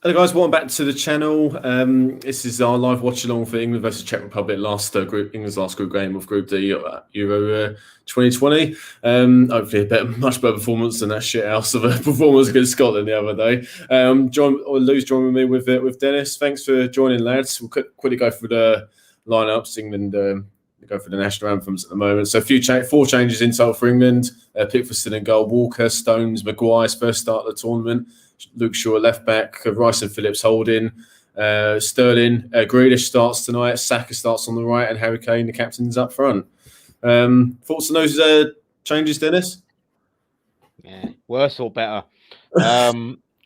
Hello guys, welcome back to the channel. This is our live watch along for England versus Czech Republic, England's last group game of Group D Euro 2020. Hopefully much better performance than that shit house of a performance against Scotland the other day. Lou's joining me with Dennis. Thanks for joining, lads. We'll quickly go through the lineups. England go for the national anthems at the moment. So four changes in total for England. Pickford still in goal, Walker, Stones, Maguire's first start of the tournament. Luke Shaw left back, Rice and Phillips holding, Sterling, Grealish starts tonight, Saka starts on the right, and Harry Kane, the captain's up front. Thoughts on those changes, Dennis? Yeah, worse or better.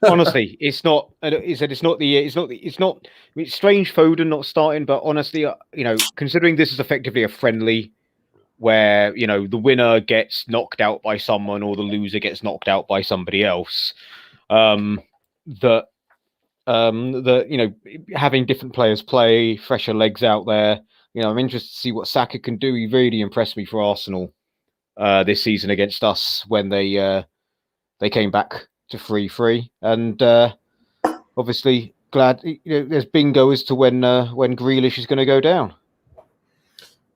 Honestly, it's not. It's strange Foden not starting, but honestly, considering this is effectively a friendly, where the winner gets knocked out by someone or the loser gets knocked out by somebody else. Having different players play, fresher legs out there. I'm interested to see what Saka can do. He really impressed me for Arsenal this season against us when they came back to 3-3, and obviously glad there's bingo as to when Grealish is going to go down.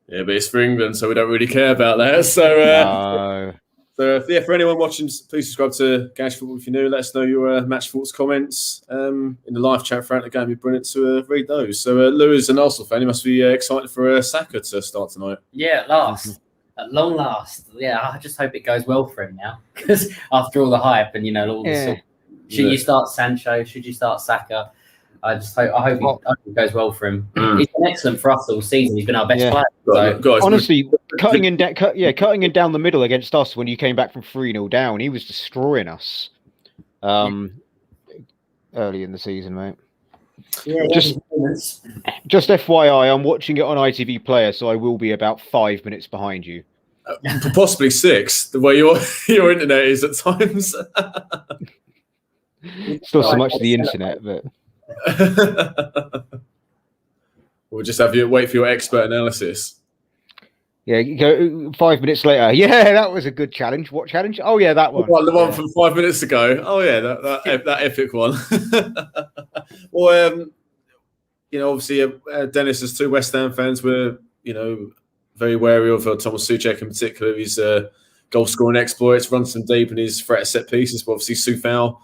Yeah, but it's for England, so we don't really care about that. So. No. So, for anyone watching, please subscribe to Gash Football if you're new. Let us know your match thoughts, comments in the live chat throughout the game. It'd be brilliant to read those. So, Lou is an Arsenal fan. He must be excited for Saka to start tonight. Yeah, at long last. Yeah, I just hope it goes well for him now. Because after all the hype and, should you start Sancho? Should you start Saka? I hope it goes well for him. He's been excellent for us all season. He's been our best player. So. Honestly, cutting him down the middle against us when you came back from 3-0 down, he was destroying us early in the season, mate. Yeah, just FYI, I'm watching it on ITV Player, so I will be about 5 minutes behind you. Possibly 6, the way your internet is at times. Still so much of the internet, but... We'll just have you wait for your expert analysis. Yeah, you go 5 minutes later. Yeah, that was a good challenge. What challenge? Oh yeah, that one. The one from 5 minutes ago. Oh yeah, that epic one. Well, obviously, Dennis, as 2 West Ham fans, we're very wary of Thomas Souček in particular. His goal scoring exploits, runs them deep, and his threat at set pieces. But obviously, Soufal.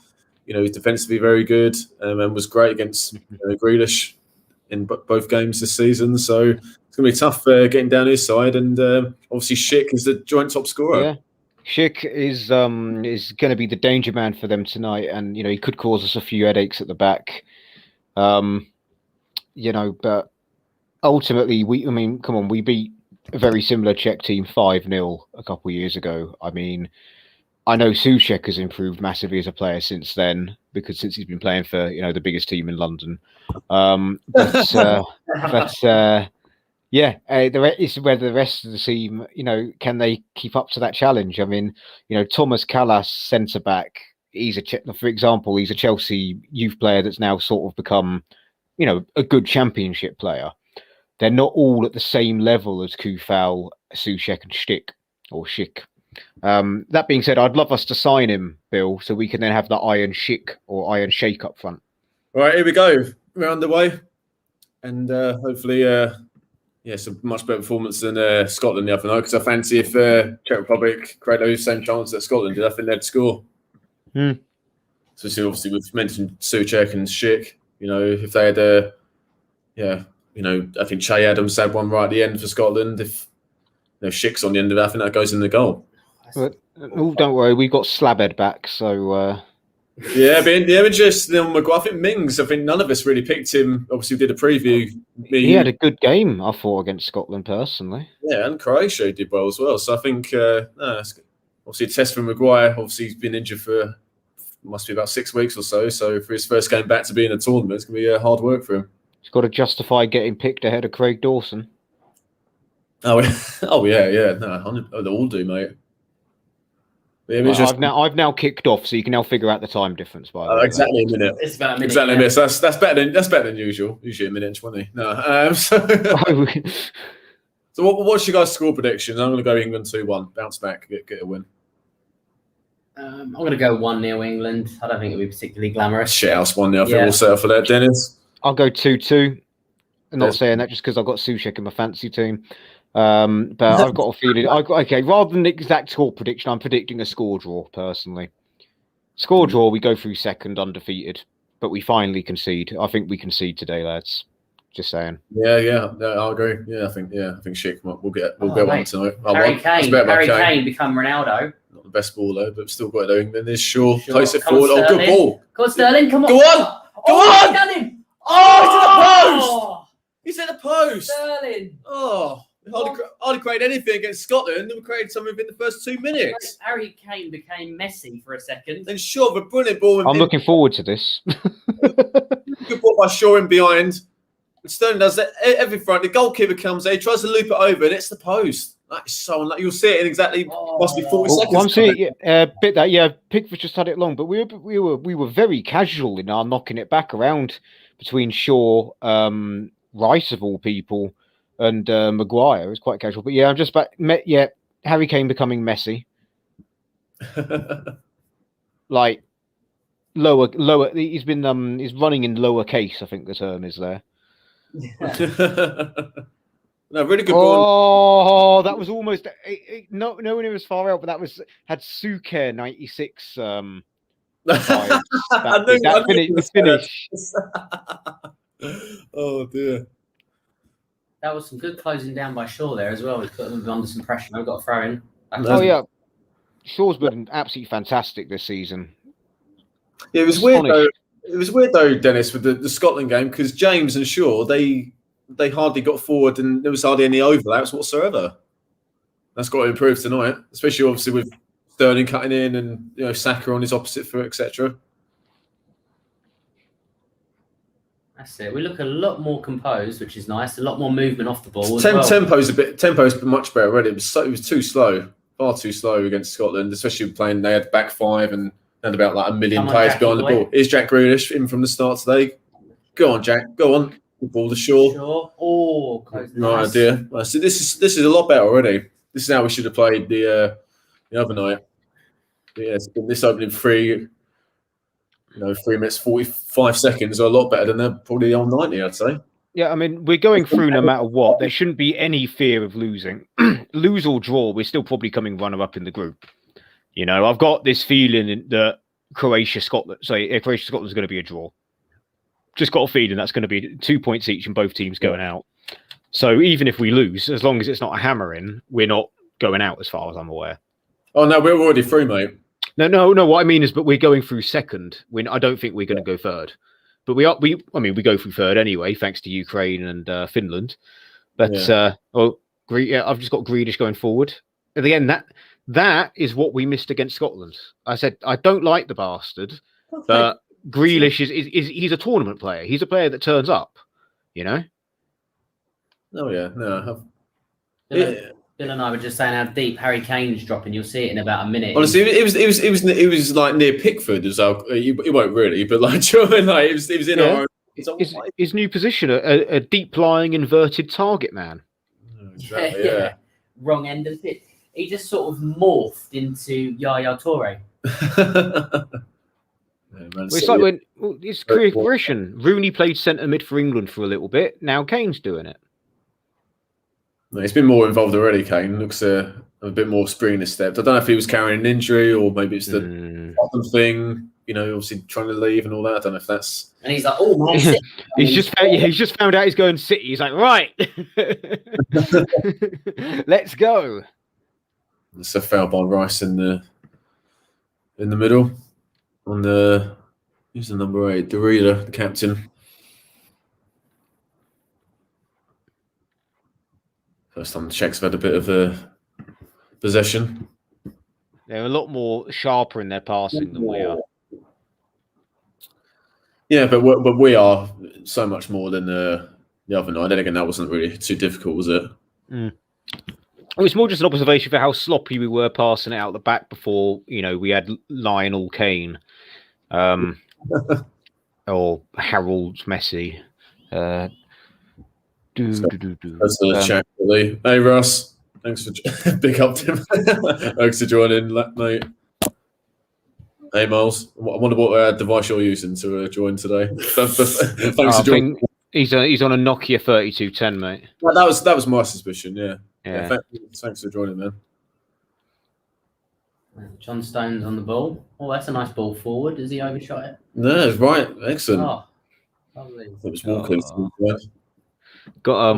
He's defensively very good and was great against Grealish in both games this season. So it's going to be tough getting down his side. And obviously, Schick is the joint top scorer. Yeah, Schick is going to be the danger man for them tonight. And, he could cause us a few headaches at the back. But ultimately, we beat a very similar Czech team 5-0 a couple of years ago. I know Souček has improved massively as a player since then, since he's been playing for the biggest team in London. It's whether the rest of the team, can they keep up to that challenge? Thomas Kallas, centre back, for example, he's a Chelsea youth player that's now sort of become, a good championship player. They're not all at the same level as Coufal, Souček, and Schick. That being said, I'd love us to sign him, Bill, so we can then have the Iron Schick or Iron Shake up front. All right, here we go. We're underway. And hopefully, it's a much better performance than Scotland the other night, because I fancy if Czech Republic create those same chances that Scotland did, I think they'd score. So obviously, we've mentioned Souček and Schick. If they had I think Che Adams had one right at the end for Scotland. If Schick's on the end of that, I think that goes in the goal. But, don't worry, we've got Slabhead back, so... Yeah, but interesting on Maguire. I think Mings, none of us really picked him. Obviously, we did a preview. He had a good game, I thought, against Scotland, personally. Yeah, and Croatia did well as well. So I think, obviously, a test for Maguire. Obviously, he's been injured for, must be about 6 weeks or so. So for his first game back to be in a tournament, it's going to be hard work for him. He's got to justify getting picked ahead of Craig Dawson. Oh yeah. No, they all do, mate. I've now kicked off, so you can now figure out the time difference. Exactly a minute. It's about a minute. Exactly a minute. So that's better than usual. Usually a minute and 20. No. So what's your guys' score predictions? I'm going to go England 2-1. Bounce back, get a win. I'm going to go 1-0 England. I don't think it'll be particularly glamorous. Shit house 1-0. I think we'll settle for that, Dennis. I'll go 2-2. I'm not saying that just because I've got Souček in my fancy team. But I've got a feeling. Okay, rather than the exact score prediction, I'm predicting a score draw, personally. Score draw, we go through second undefeated, but we finally concede. I think we concede today, lads. Just saying. Yeah, I agree. Yeah, I think shit. We'll get one tonight. Harry Kane become Ronaldo. Not the best baller, but still got to do. Then there's Shaw. Place it forward. Sterling. Oh, good ball. Come on, Sterling. Come on. Go on. Go on. Sterling. Oh, he's at the post. Sterling. Oh. I'd have created anything against Scotland and we created something within the first 2 minutes. Harry Kane became Messi for a second. And Shaw, a brilliant ball. I'm looking forward to this. Good ball by Shaw in behind. And Sterling does that every front. The goalkeeper comes there, he tries to loop it over, and it's the post. That is so unlucky. You'll see it in exactly possibly 40 seconds. I'm seeing Pickford just had it long, but we were very casual in our knocking it back around between Shaw, Rice of all people, and Maguire. It was quite casual, but I'm just back. Harry Kane becoming Messi, like lower. He's been he's running in lower case. I think the term is there. No, really good ball. Oh, that was almost no one was far out, but that had Suker 96. The finish. Oh dear. That was some good closing down by Shaw there as well. He put them under some pressure. I've got a throw in. Shaw's been absolutely fantastic this season. Yeah, it was weird though. It was weird though, Dennis, with the Scotland game because James and Shaw they hardly got forward and there was hardly any overlaps whatsoever. That's got to improve tonight, especially obviously with Sterling cutting in and Saka on his opposite foot, etc. That's it. We look a lot more composed, which is nice. A lot more movement off the ball. Tempo's much better already. It was too slow, far too slow against Scotland, especially playing. They had back five and about like a million players behind the ball. Here's Jack Grealish in from the start today. Go on, Jack. Go on. Good ball to Shaw. Oh, close. Right idea. So this is a lot better already. This is how we should have played the other night. But yeah, this opening 3 minutes 45 seconds are a lot better than probably the old 90, I'd say. Yeah, I mean, we're going through no matter what. There shouldn't be any fear of losing. Lose or draw, we're still probably coming runner-up in the group. I've got this feeling that Croatia-Scotland is going to be a draw. Just got a feeling that's going to be 2 points each and both teams going out. So even if we lose, as long as it's not a hammering, we're not going out as far as I'm aware. Oh, no, we're already through, mate. No. What I mean is, but we're going through second. I don't think we're going to go third, but we go through third anyway, thanks to Ukraine and Finland. But I've just got Grealish going forward. At the end, that is what we missed against Scotland. I said I don't like the bastard, but Grealish is he's a tournament player. He's a player that turns up. Oh yeah, no. Bill and I were just saying how deep Harry Kane's dropping. You'll see it in about a minute. Honestly, it was like near Pickford as well. It won't really, but like, it was in our own. His new position, a deep lying inverted target man. Exactly, yeah. Wrong end of it. He just sort of morphed into Yaya Toure. It's like when it's career progression. Rooney played centre mid for England for a little bit. Now Kane's doing it. No, he's been more involved already. Kane looks a bit more spring in his step. I don't know if he was carrying an injury or maybe it's the bottom thing. Obviously trying to leave and all that. I don't know if that's. And he's like, "Oh man, he's just found out he's going City." He's like, "Right, let's go." It's a foul by Rice in the middle. On who's the number 8? Derrida, the captain. First time the Czechs have had a bit of possession. They're a lot more sharper in their passing than we are. Yeah, but we are so much more than the other night. Then again, that wasn't really too difficult, was it? It was more just an observation for how sloppy we were passing it out the back before, we had Lionel Kane or Harold Messi. That's the chat, really. Hey, Russ. Thanks for big up, Tim. Thanks for joining, mate. Hey Miles, I wonder what device you're using to join today. Thanks for joining. He's on a Nokia 3210, mate. Well, that was my suspicion. Yeah. Yeah. Thanks for joining, man. John Stones on the ball. Oh, that's a nice ball forward. Has he overshot it? No, it's right. Excellent. Oh, lovely. It was Walker's. Got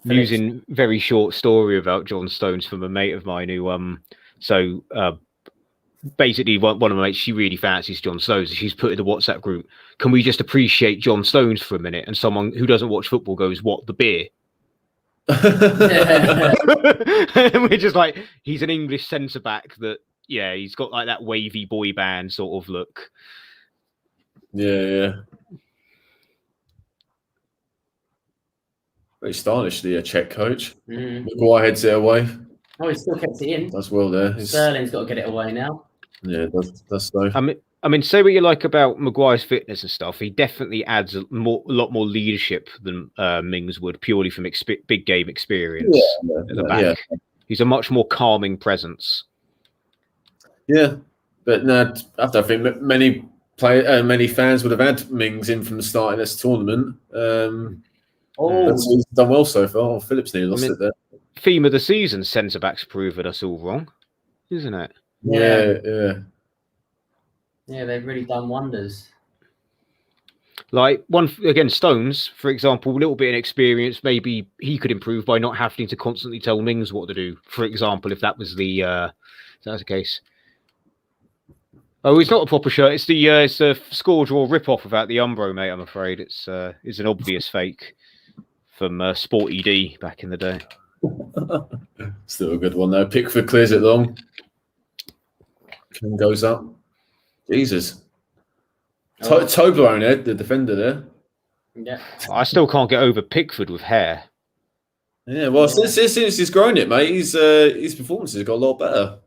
using very short story about John Stones from a mate of mine who basically one of my mates, she really fancies John Stones. She's put in the WhatsApp group, can we just appreciate John Stones for a minute? And someone who doesn't watch football goes, what, the beer? And we're just like, he's an English centre back that, yeah, he's got like that wavy boy band sort of look. Yeah. Very stylish, the Czech coach. Maguire heads it away. Oh, he still kept it in. That's well there. Sterling's got to get it away now. Yeah, that's so. I mean, say what you like about Maguire's fitness and stuff. He definitely adds a lot more leadership than Mings would, purely from big game experience at the back. Yeah. He's a much more calming presence. Yeah, but no, I think many fans would have had Mings in from the start of this tournament. He's done well so far. Oh, Phillips nearly lost it there. Theme of the season: centre backs proving us all wrong, isn't it? Yeah. Yeah, they've really done wonders. Like Stones, for example, a little bit of experience. Maybe he could improve by not having to constantly tell Mings what to do. For example, if that was the case. Oh, it's not a proper shirt. It's the score draw rip-off without the Umbro, mate. I'm afraid it's an obvious fake from Sporty D back in the day. Still a good one though. Pickford clears it long. King goes up. Jesus. Toblerone, the defender there. Yeah. I still can't get over Pickford with hair. Yeah, well, since he's grown it, mate, his performances have got a lot better.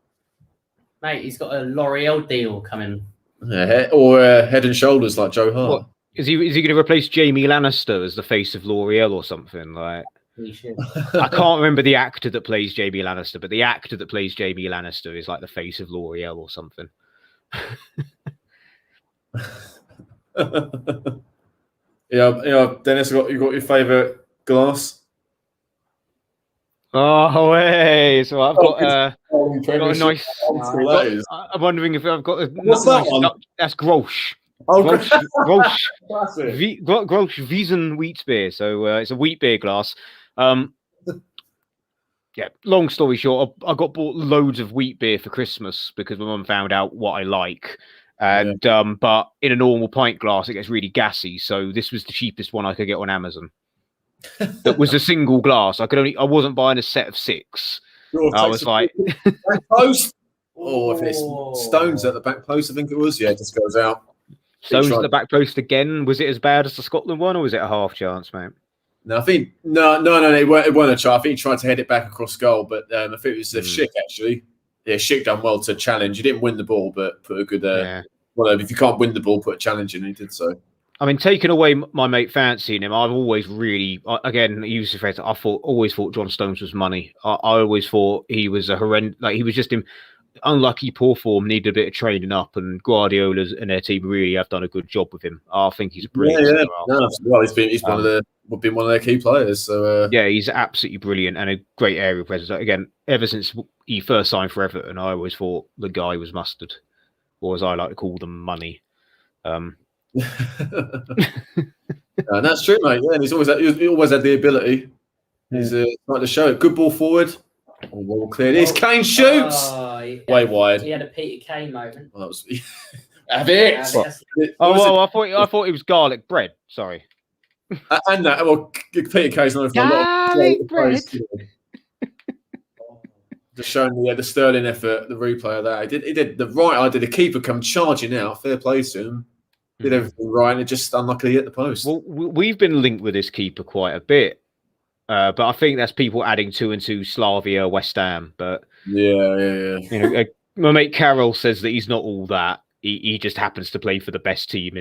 Mate, he's got a L'Oreal deal coming. Yeah, or Head and Shoulders like Joe Hart. What? Is he going to replace Jamie Lannister as the face of L'Oreal or something? Like, he should. I can't remember the actor that plays Jamie Lannister, but the actor that plays Jamie Lannister is like the face of L'Oreal or something. Yeah, Dennis, you got your favourite glass? Oh, hey! So I've got a nice. I'm wondering if I've got a. What's that one? That's Grolsch. Oh, Grolsch Wiesen wheat beer. So it's a wheat beer glass. Yeah. Long story short, I got bought loads of wheat beer for Christmas because my mum found out what I like. And but in a normal pint glass, it gets really gassy. So this was the cheapest one I could get on Amazon. That was a single glass. I wasn't buying a set of 6. I was like, back post. If it's Stones at the back post, I think it was. Yeah, it just goes out. Stones at the back post again. Was it as bad as the Scotland one, or was it a half chance, mate? No, I think no. It weren't a try. I think he tried to head it back across goal, but I think it was Schick actually. Yeah, Schick done well to challenge. He didn't win the ball, but put a good. Well, if you can't win the ball, put a challenge in. He did so. I mean, taking away my mate fancying him, I've always really, again, he used the phrase, always thought John Stones was money. I always thought he was a horrendous, like he was just in unlucky, poor form, needed a bit of training up, and Guardiola's and their team really have done a good job with him. I think he's brilliant. Yeah. No, well, he's been one of their key players. So yeah, he's absolutely brilliant and a great area presence. Again, ever since he first signed for Everton, I always thought the guy was mustard, or as I like to call them, money. That's true, mate. Yeah, and he always had the ability. He's like to show it. Good ball forward. Well cleared. Here's Kane shoots. Way wide. He had a Peter Kane moment. Well, that was have it. I thought it was garlic bread. Sorry. And that. Well, Peter Kane's not garlic bread. Just showing the Sterling effort, the replay of that. He did the right idea. The keeper come charging out. Fair play to him. Did everything right, and it just unluckily hit the post. Well, we've been linked with this keeper quite a bit, but I think that's people adding 2 and 2 Slavia, West Ham. But yeah. You know, my mate Carol says that he's not all that. He just happens to play for the best team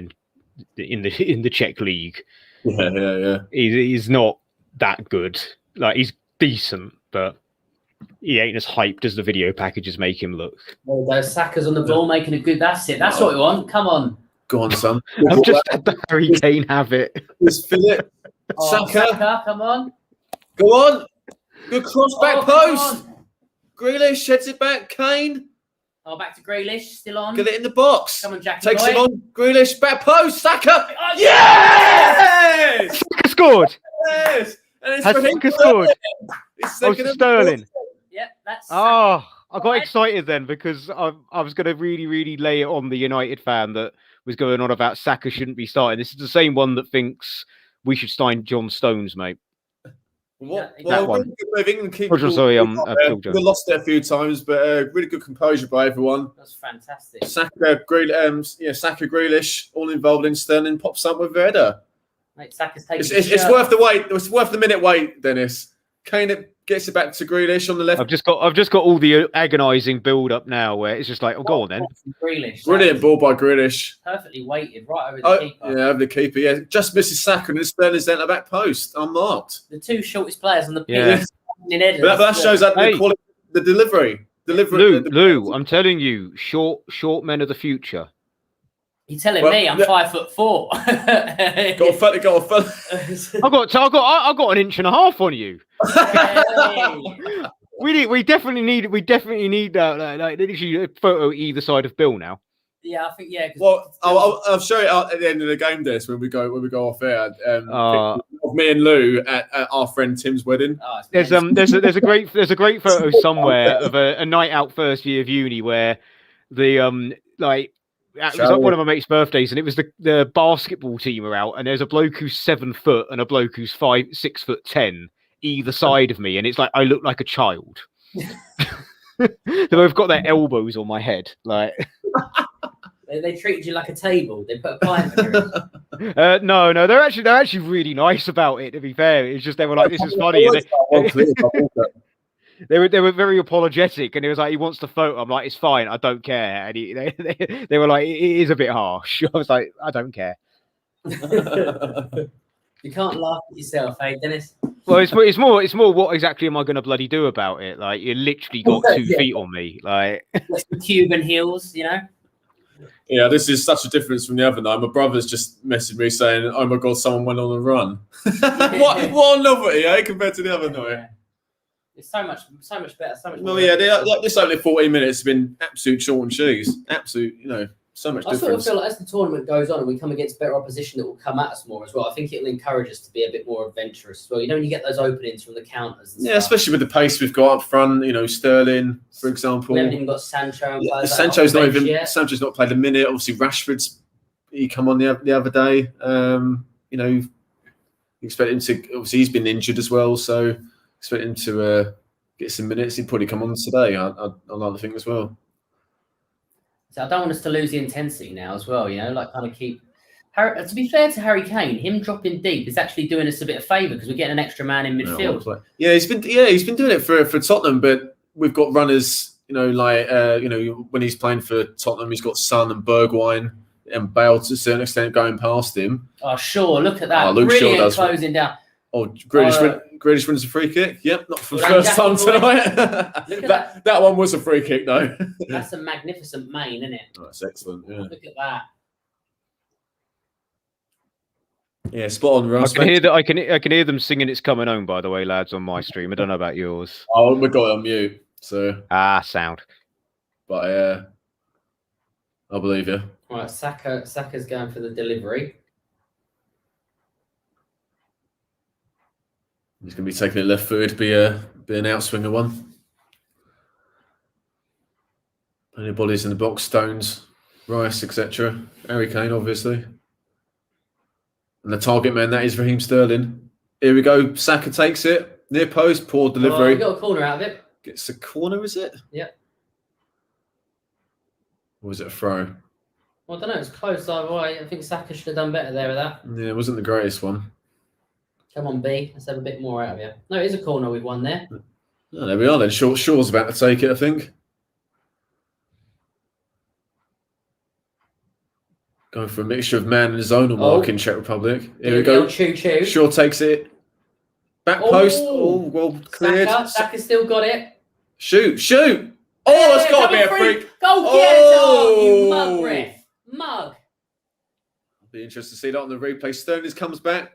in the Czech league. Yeah. He's not that good. Like he's decent, but he ain't as hyped as the video packages make him look. There we go. Saka's on the ball, making a good. That's it. That's what we want. Come on. Go on, son. I've just had the Harry Kane have it. Just fill it. Saka, come on. Go on. Good cross back post. Come on. Grealish heads it back. Kane. Oh, back to Grealish. Still on. Get it in the box. Come on, Jackie. Takes it on. Grealish back post. Saka. Oh, Yes! Saka scored. Yes. And it's Has for him. Saka scored? It's Oh, second and Sterling. fourth. Yeah, that's. Oh, I got excited then because I was going to really lay it on the United fan that was going on about Saka shouldn't be starting. This is the same one that thinks we should sign John Stones, mate. What? That Well, one. England keep Sorry, Phil we Jones. lost it a few times, but really good composure by everyone. That's fantastic. Saka, Saka, Grealish, all involved in Sterling pops up with a header. Mate, Saka's taking It's worth the wait. It's worth the minute wait, Dennis. Kane gets it back to Grealish on the left. I've just got all the agonising build up now where it's just like, oh, go on then. Grealish. Brilliant ball by Grealish. Perfectly weighted right over the keeper. Yeah, over the keeper. Yeah, just misses Saka and Sterling's down the back post, unmarked. The two shortest players on the pitch. Yeah. But that shows that the quality, the delivery. Lou, I'm telling you, short men of the future. You're telling me I'm 5'4". Got a fella. I got an inch and a half on you. Hey. We definitely need that like literally a photo either side of Bill now. Yeah, I think Well, I'll show it out at the end of the game, Des, when we go off air. Of me and Lou at our friend Tim's wedding. There's a great photo somewhere of a night out first year of uni where the it was like one of my mate's birthdays, and it was the basketball team are out, and there's a bloke who's 7 foot and a bloke who's 6'10" either side of me, and it's like I look like a child. They both got their elbows on my head, like. They treated you like a table. They put a pint in your No, they're actually really nice about it. To be fair, it's just they were like, "This is funny." They were very apologetic, and it was like he wants the photo. I'm like, it's fine, I don't care. And they were like, it is a bit harsh. I was like, I don't care. You can't laugh at yourself, hey, Dennis. Well, it's more. What exactly am I going to bloody do about it? Like, you literally got 2 feet on me, like Cuban heels, you know. Yeah, this is such a difference from the other night. My brother's just messaged me saying, "Oh my god, someone went on a run." what a novelty, eh? Compared to the other night. Yeah. It's so much better. So much. Well, yeah, this only 14 minutes has been absolute short and cheese. Absolute, so much difference. I sort of feel like as the tournament goes on and we come against better opposition that will come at us more as well, I think it'll encourage us to be a bit more adventurous as well. You know, when you get those openings from the counters. And stuff. Especially with the pace we've got up front. Sterling, for example. We haven't even got Sancho. And Sancho's not played a minute. Obviously, he come on the other day. You expect him to. Obviously, he's been injured as well, so expect him to get some minutes. He'd probably come on today. I like to think as well. So I don't want us to lose the intensity now as well, kind of keep... to be fair to Harry Kane, him dropping deep is actually doing us a bit of favour because we're getting an extra man in midfield. Yeah, he's been doing it for Tottenham, but we've got runners, when he's playing for Tottenham, he's got Son and Bergwijn and Bale to a certain extent going past him. Oh, sure, look at that. Luke Brilliant Shaw does closing down. Oh, Grealish wins a free kick. Yep, not for the first time tonight. that one was a free kick, though. That's a magnificent main, isn't it? Oh, that's excellent. Yeah. Look at that. Yeah, spot on, Russ. I can hear them singing "It's Coming Home." By the way, lads, on my stream. I don't know about yours. Oh, we got it on mute. So sound. But I believe you. All right, Saka's going for the delivery. He's going to be taking it left footed, be an outswinger one. Plenty of bodies in the box, Stones, Rice, etc. Harry Kane, obviously. And the target man, that is Raheem Sterling. Here we go. Saka takes it. Near post, poor delivery. We got a corner out of it. Gets a corner, is it? Yep. Or was it a throw? Well, I don't know. It's close either way. I think Saka should have done better there with that. Yeah, it wasn't the greatest one. Come on, B. Let's have a bit more out of you. No, it is a corner we've won there. Oh, there we are then. Shaw's about to take it, I think. Going for a mixture of man and zonal mark in Czech Republic. Here we go. Shaw takes it. Back post. Oh, well cleared. Saka's still got it. Shoot! Oh, it's got to be a freak. Goal, you mug ref. Mug. I'll be interested to see that on the replay. Sterling comes back.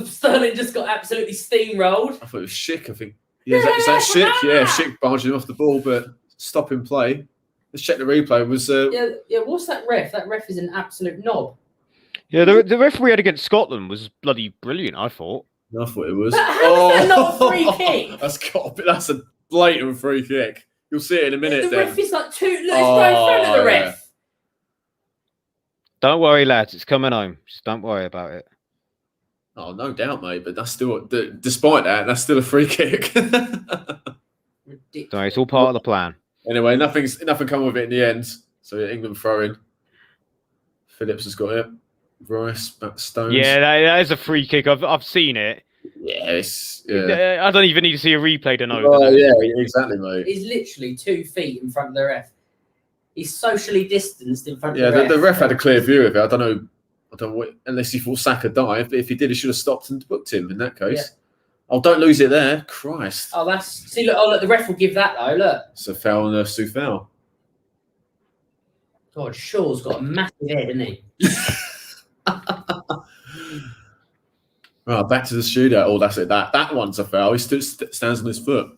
Sterling just got absolutely steamrolled. I thought it was Schick, I think. Yeah, is that Schick? Yeah, Schick barging off the ball, but stopping play. Let's check the replay. It was yeah, what's that ref? That ref is an absolute knob. Yeah, the ref we had against Scotland was bloody brilliant, I thought. I thought it was. How is that not a free kick? That's a blatant free kick. You'll see it in a minute. The ref is like look, it's right in front of the ref. Yeah. Don't worry, lads. It's coming home. Just don't worry about it. Oh, no doubt, mate. But that's still, despite that, that's still a free kick. Ridiculous. So it's all part of the plan. Anyway, nothing come of it in the end. So England throwing. Phillips has got it. Rice, back Stones. Yeah, that is a free kick. I've seen it. Yeah, I don't even need to see a replay to know. Oh, yeah, exactly, mate. He's literally 2 feet in front of the ref. He's socially distanced in front of the ref. Yeah, the ref had a clear view of it. I don't know unless he thought Saka dived, but if he did, he should have stopped and booked him in that case. Yeah. Oh, don't lose it there. Christ. Oh, look, the ref will give that though, look. It's a foul and a Soufal. God, Shaw's got a massive head, hasn't he? Right, back to the shootout. Oh, that's it. That one's a foul. He stands on his foot.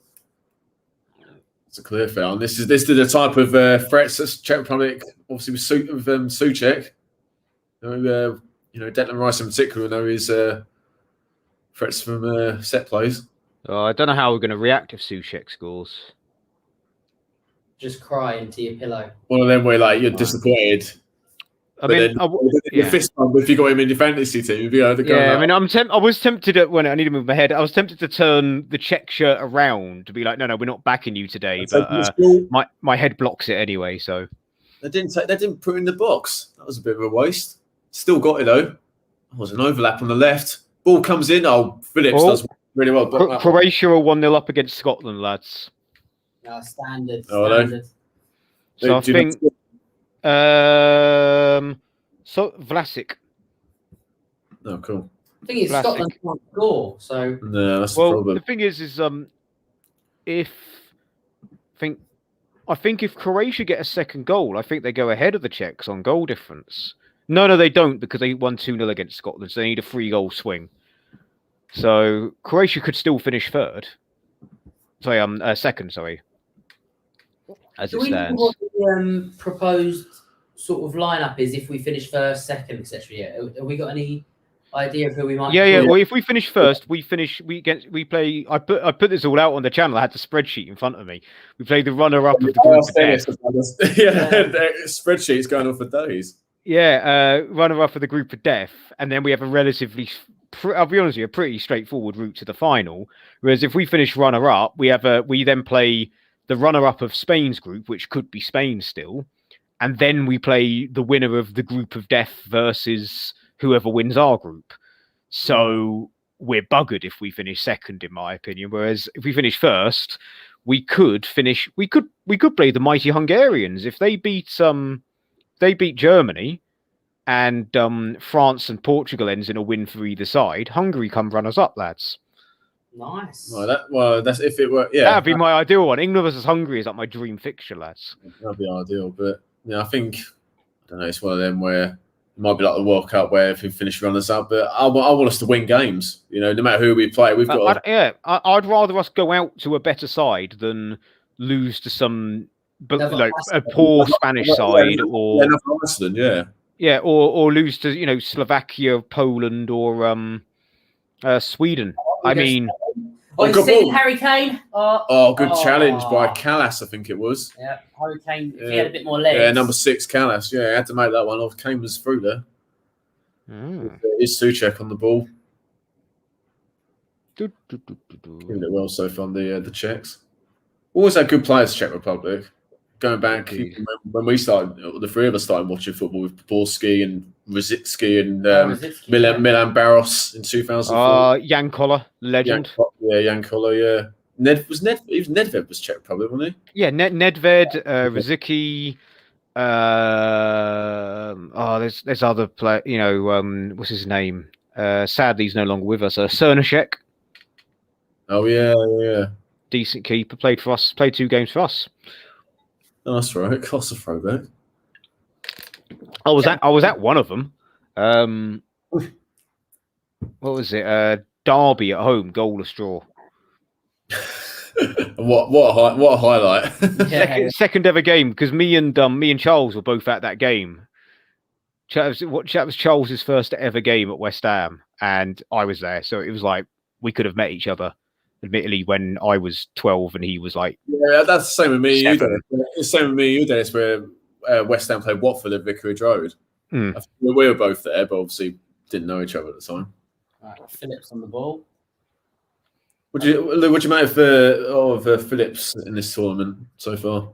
It's a clear foul. And this is the type of threats that Czech Republic obviously with Souček. Declan Rice in particular, know his threats from set plays. Oh, I don't know how we're going to react if Souček scores. Just cry into your pillow. One of them where you're disappointed. I mean, your fist bump if you got him in your fantasy team. I was tempted when I need to move my head. I was tempted to turn the Czech shirt around to be like, no, we're not backing you today. But my head blocks it anyway. So they didn't put it in the box. That was a bit of a waste. Still got it though. There was an overlap on the left. Ball comes in. Oh, Phillips does really well. Croatia are 1-0 up against Scotland, lads. No, standard. So I think. So Vlasic. Oh, cool. The thing is, Scotland can't score, so no, that's the problem. The thing is I think if Croatia get a second goal, I think they go ahead of the Czechs on goal difference. No, they don't because they won 2-0 against Scotland, so they need a 3-goal swing. So Croatia could still finish third. Second. Sorry. As it stands. What the proposed sort of lineup is if we finish first, second, etc. Yeah, have we got any idea of who we might? Yeah. Well, if we finish first, we play. I put this all out on the channel. I had the spreadsheet in front of me. We play the runner-up of the group of death. Spreadsheet's going on for days. Yeah, runner-up of the group of death, and then we have a relatively. I'll be honest with you, a pretty straightforward route to the final. Whereas if we finish runner-up, we then play the runner-up of Spain's group, which could be Spain still, and then we play the winner of the group of death versus whoever wins our group. So we're buggered if we finish second, in my opinion. Whereas if we finish first, we could play the mighty Hungarians if they beat Germany. And France and Portugal ends in a win for either side. Hungary come runners up, lads. Nice. That's if it were. Yeah, that'd be my ideal one. England versus Hungary is like my dream fixture, lads. That'd be ideal, but I think I don't know. It's one of them where it might be like the World Cup, where if we finish runners up, but I want us to win games. No matter who we play, we've got. I'd rather us go out to a better side than lose to some, a poor Spanish side or Iceland, yeah. Yeah, or lose to Slovakia, Poland, or Sweden. You've seen Harry Kane? Good challenge by Callas, I think it was. Yeah, Harry Kane. If he had a bit more legs. Yeah, number 6, Callas. Yeah, had to make that one off. Kane was through there. Is Souček on the ball? Doing it well so far, the Czechs. Always had good players, Czech Republic. Going back when we started, the three of us started watching football with Borski and Rosicki and Milan Baros in 2004. Jan Koller, legend. Jan Koller, yeah. Nedved was Czech Republic, wasn't he? Yeah, Nedved, Rosicki. There's other play. What's his name? Sadly, he's no longer with us. Cernacek. Oh yeah. decent keeper. Played for us. Played 2 games for us. Oh, that's right. Cost a throwback. I was at one of them. What was it? Derby at home, goalless draw. what a highlight! Second ever game, because me and Charles were both at that game. That was Charles's first ever game at West Ham, and I was there, so it was like we could have met each other. Admittedly, when I was 12 and he was like, yeah, that's the same with me. 7. It's the same with me. You, Dennis, where West Ham played Watford at Vicarage Road. Hmm. I think we were both there, but obviously didn't know each other at the time. Right, Phillips on the ball. Would you make of Phillips in this tournament so far?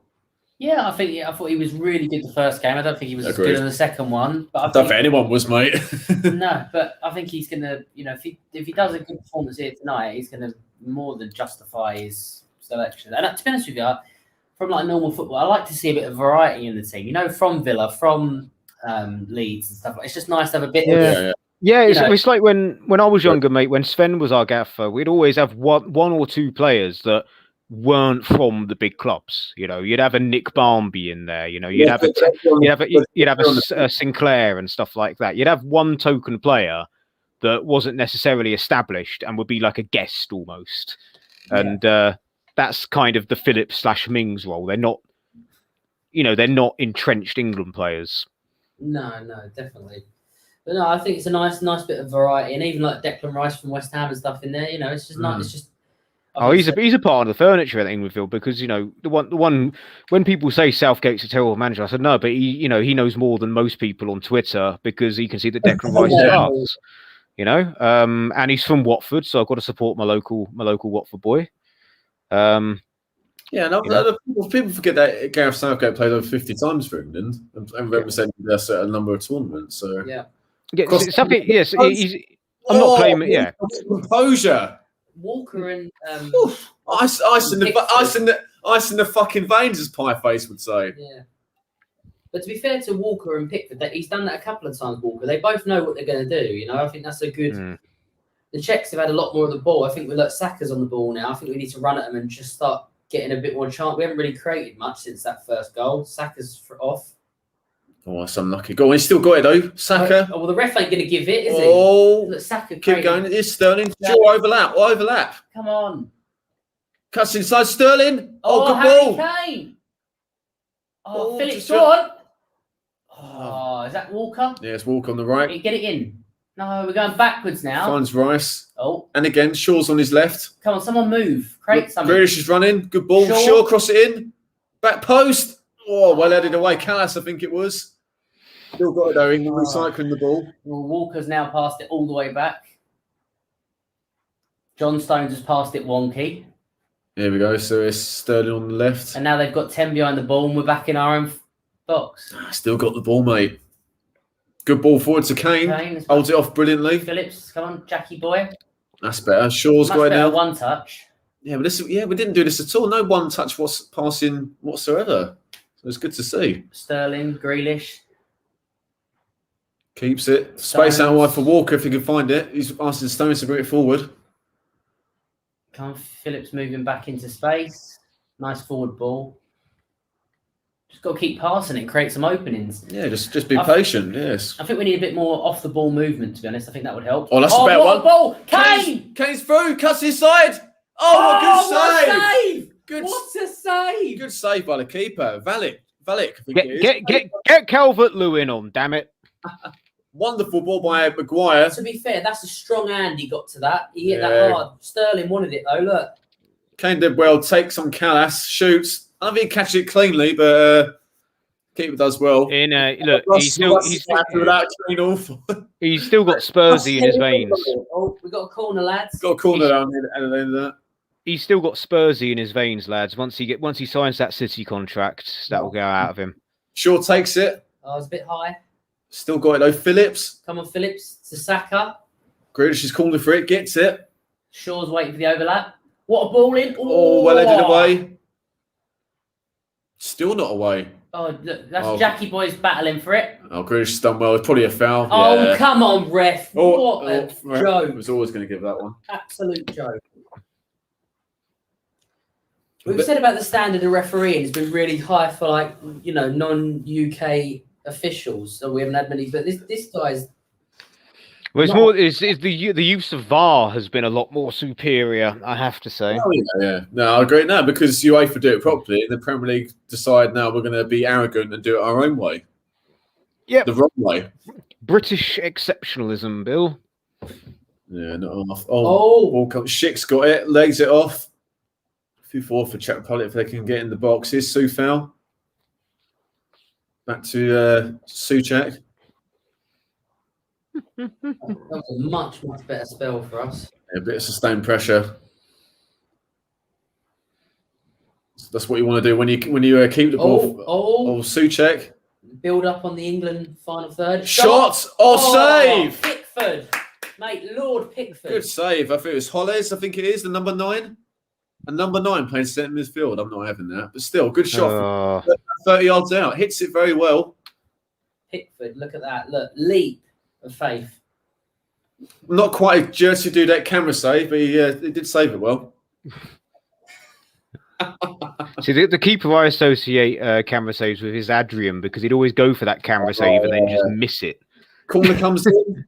Yeah, I thought he was really good the first game. I don't think he was as good in the second one. But I don't think anyone was, mate. No, but I think he's gonna, if he does a good performance here tonight, he's gonna more than justify his selection. And to be honest with you, from like normal football, I like to see a bit of variety in the team. From Villa, from Leeds and stuff. It's just nice to have a bit of. Yeah, it's like when I was younger, mate. When Sven was our gaffer, we'd always have one or 2 players that weren't from the big clubs. You'd have a Nick Barmby in there. You'd have a Sinclair and stuff like that. You'd have one token player that wasn't necessarily established and would be like a guest almost. Yeah. And that's kind of the Phillips/Mings role. They're not, they're not entrenched England players. No, definitely. But no, I think it's a nice bit of variety, and even like Declan Rice from West Ham and stuff in there. It's just nice. It's just. He's a part of the furniture at Englandville, because the one when people say Southgate's a terrible manager, I said no, but he knows more than most people on Twitter, because he can see that Declan Rice starts. And he's from Watford, so I've got to support my local Watford boy. People forget that Gareth Southgate played over 50 times for England and represented us at a number of tournaments. So Southgate, yes, I'm not claiming. Yeah, composure. Walker and ice in the fucking veins, as Pieface would say. Yeah. But to be fair to Walker and Pickford, he's done that a couple of times. Walker, they both know what they're going to do. I think that's a good. The Czechs have had a lot more of the ball. I think Saka's on the ball now. I think we need to run at them and just start getting a bit more chance. We haven't really created much since that first goal. Saka's off. Oh, that's unlucky. Go on, he's still got it though. Saka. Oh, well, the ref ain't going to give it, is he? Oh, Saka. Keep going. It's Sterling. Overlap. Come on. Cuts inside Sterling. Oh, good Harry ball. Kane. Oh, Phillips on. Oh, is that Walker? Yeah, it's Walker on the right. Get it in. No, we're going backwards now. Finds Rice. Oh. And again, Shaw's on his left. Come on, someone move. Create something. Grealish is running. Good ball. Shaw cross it in. Back post. Oh, well headed away. Callas, I think it was. Still got it though. England recycling the ball. Well, Walker's now passed it all the way back. John Stones has passed it wonky. Here we go. So it's Sterling on the left. And now they've got 10 behind the ball and we're back in our own box. Still got the ball, mate. Good ball forward to Kane. Holds it off brilliantly. Phillips, come on, Jackie boy. That's better. Shaw's got it now. One touch. Yeah, but we didn't do this at all. No one touch passing whatsoever. So it's good to see. Sterling, Grealish. Keeps it. Space out wide for Walker if he can find it. He's asking Stones to bring it forward. Come on, Phillips moving back into space. Nice forward ball. Just got to keep passing it and create some openings. Yeah, just be patient. Yes. I think we need a bit more off the ball movement, to be honest. I think that would help. Oh, that's a better one. Ball. Kane! Kane's through. Cuts inside. Oh, what a save! What a save! Good save by the keeper. Valek, I think it is. Get Calvert-Lewin on, damn it. Wonderful ball by Maguire. To be fair, that's a strong hand he got to that. He hit that hard. Sterling wanted it though, look. Kane did well, takes on Callas, shoots. I don't think he catches it cleanly, but keeper does well. Look, he's still got Spursy in his veins. Oh, we got a corner, lads. Got a corner down there at the end of that. He's still got Spursy in his veins, lads. Once he signs that City contract, that will go out of him. Shaw takes it. Oh, it's a bit high. Still got it though. Phillips. Come on, Phillips. To Saka. Grealish is calling for it. Gets it. Shaw's waiting for the overlap. What a ball in. Oh, well headed away. Still not away. Oh, look, that's Jackie boys battling for it. Oh, Grealish has done well. It's probably a foul. Oh, come on, ref. What a joke. I was always going to give that one. Absolute joke. We've said about the standard of refereeing has been really high for like non-UK officials, so we haven't had many. But this guy's. Well, it's more. Is the use of VAR has been a lot more superior, I have to say. Oh, yeah. No, I agree. No, because UEFA do it properly, and the Premier League decide now we're going to be arrogant and do it our own way. Yeah, the wrong way. British exceptionalism, Bill. Yeah, not off. Schick's got it, legs it off. 2-4 for Czech Republic if they can get in the box. Here's Soufal. Back to Souček. That was a much better spell for us. Yeah, a bit of sustained pressure. That's what you want to do when you keep the ball. Souček. Build up on the England final third. Shot! Save! Pickford. Mate, Lord Pickford. Good save. I think it was Holles, I think it is, the number 9. And number 9 playing centre midfield. I'm not having that. But still, good shot. 30 yards out. Hits it very well. Pickford, look at that. Look, leap of faith. Not quite a Jersey Dudek camera save, but he did save it well. See, the keeper I associate camera saves with is Adrian, because he'd always go for that camera save and then just miss it. Corner comes in.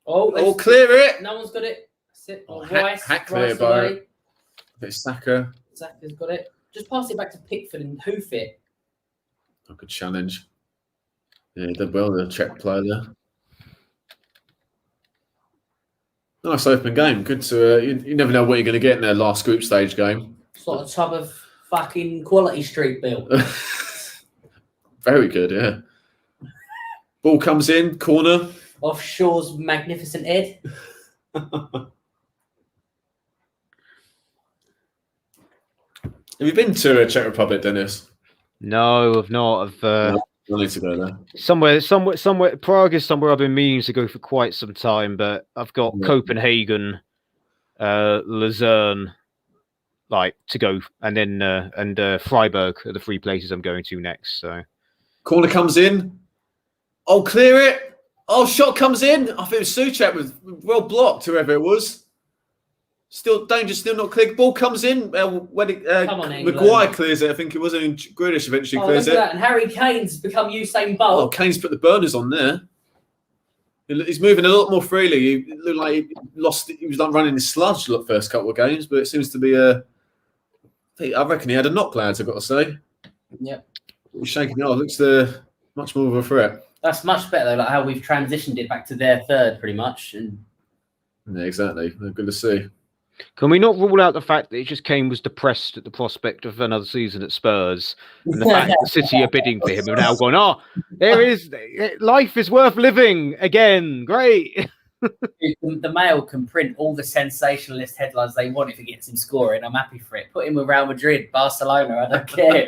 Clear it. No one's got it. Hack clear, Bo. It's Saka. Saka's got it. Just pass it back to Pickford and hoof it. A good challenge. Yeah, he did well, the Czech player there. Nice open game. Good to. You never know what you're going to get in their last group stage game. Sort of tub of fucking quality street, Bill. Very good, yeah. Ball comes in, corner. Off Shaw's magnificent head. Have you been to Czech Republic, Dennis? No, I've not. I need to go there. Somewhere. Prague is somewhere I've been meaning to go for quite some time, but I've got Copenhagen, Luzern, to go, and then Freiburg are the 3 places I'm going to next. So, corner comes in. Clear it. Shot comes in. I think it was Souček was well blocked, whoever it was. Still danger, still not clear. Ball comes in. Maguire clears it. I think it was. Grealish eventually clears it. And Harry Kane's become Usain Bolt. Kane's put the burners on there. He's moving a lot more freely. He looked like he lost. He was running his sludge the first couple of games, but it seems to be I reckon he had a knock, lads. I've got to say. Yep. He's shaking it off. Looks much more of a threat. That's much better though. Like how we've transitioned it back to their third, pretty much. And yeah, exactly. Good to see. Can we not rule out the fact that Kane was depressed at the prospect of another season at Spurs, and the fact that City are bidding for him and now going, there is life is worth living again. Great. The Mail can print all the sensationalist headlines they want if it gets him scoring. I'm happy for it. Put him with Real Madrid, Barcelona. I don't care.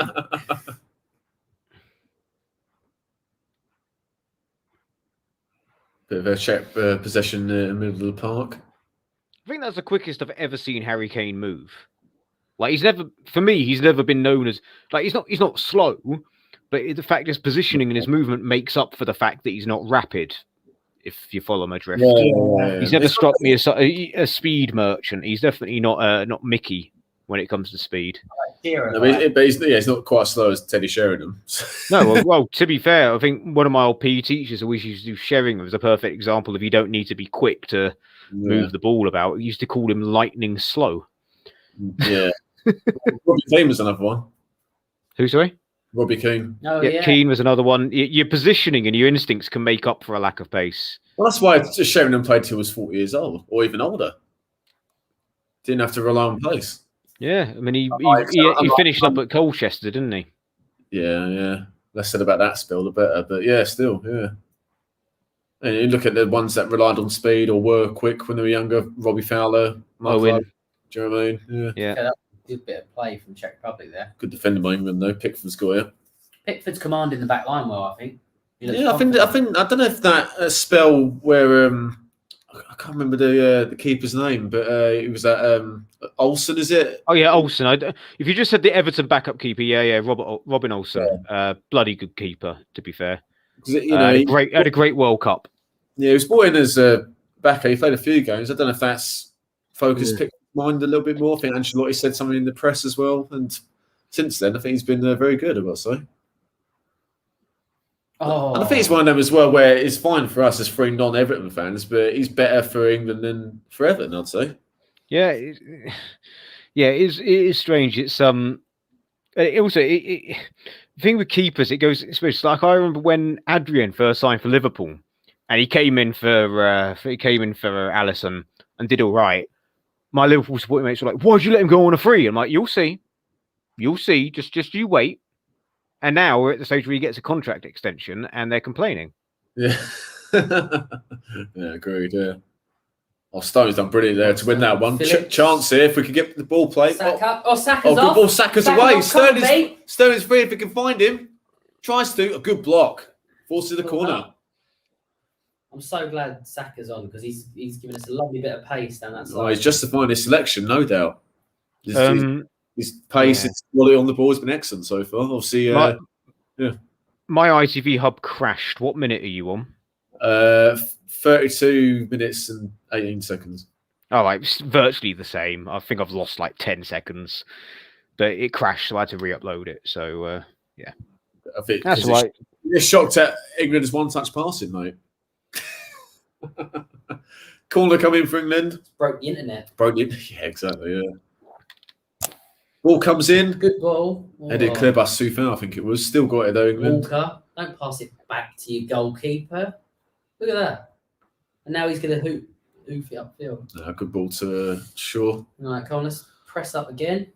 Bit of a Czech possession in the middle of the park. I think that's the quickest I've ever seen Harry Kane move. He's never been known as he's not slow, but the fact his positioning and his movement makes up for the fact that he's not rapid. If you follow my drift, he's never struck me as a speed merchant. He's definitely not Mickey when it comes to speed. He's not quite as slow as Teddy Sheringham. No, well, to be fair, I think one of my old PE teachers always used to do Sheringham as a perfect example of you don't need to be quick to move the ball about. We used to call him lightning slow. Yeah. Robbie Keane was another one. Who, sorry? Robbie Keane. Keane was another one. Your positioning and your instincts can make up for a lack of pace. Well, that's why Sheringham played till he was 40 years old, or even older. Didn't have to rely on pace. Yeah, I mean, he finished up at Colchester, didn't he? Yeah. Less said about that spill, the better. But yeah, still, yeah. And you look at the ones that relied on speed or were quick when they were younger. Robbie Fowler, Mark Love, do you know what I mean? Yeah. That was a good bit of play from Czech Republic there. Good defender by England though. Pickford's got it. Pickford's commanding the back line well, I think. I think. I don't know if that spell where I can't remember the keeper's name, but it was that Olsen, is it? Oh yeah, Olsen. If you just said the Everton backup keeper, Robin Olsen, bloody good keeper. To be fair, had a great World Cup. Yeah, he was brought in as a backer. He played a few games. I don't know if that's focused mind a little bit more. I think Ancelotti said something in the press as well. And since then, I think he's been very good, I've got to say. Oh. And I think it's one of them as well where it's fine for us as free non-Everton fans, but he's better for England than for Everton, I'd say. Yeah, it is strange. It's also the thing with keepers. It's like I remember when Adrian first signed for Liverpool, and he came in for Alisson and did all right. My Liverpool supporting mates were like, "Why'd you let him go on a free?" I'm like, "You'll see. Just you wait." And now we're at the stage where he gets a contract extension, and they're complaining. Yeah, yeah, agreed. Yeah. Oh, Stone's done brilliant there to win that one. Chance here if we could get the ball played. Saka's off. Ball, Saka's away. Sterling's free if we can find him. Tries to. A good block. Forces the corner. I'm so glad Saka's on because he's given us a lovely bit of pace down that side. Oh, he's justifying his selection, no doubt. His pace, his quality on the ball has been excellent so far. Obviously, my ITV hub crashed. What minute are you on? 32 minutes and 18 seconds. Oh, it's virtually the same. I think I've lost like 10 seconds, but it crashed, so I had to re-upload it. So, yeah. I think that's right. You're shocked at England's one-touch passing, mate. Corner coming for England. Broke the internet. Yeah, exactly, yeah. Ball comes in. Good ball. Headed clear by Soufin, I think it was. Still got it though, England. Walker, don't pass it back to your goalkeeper. Look at that. And now he's going to hoof it upfield. Good ball to Shaw. All right, come on, let's press up again.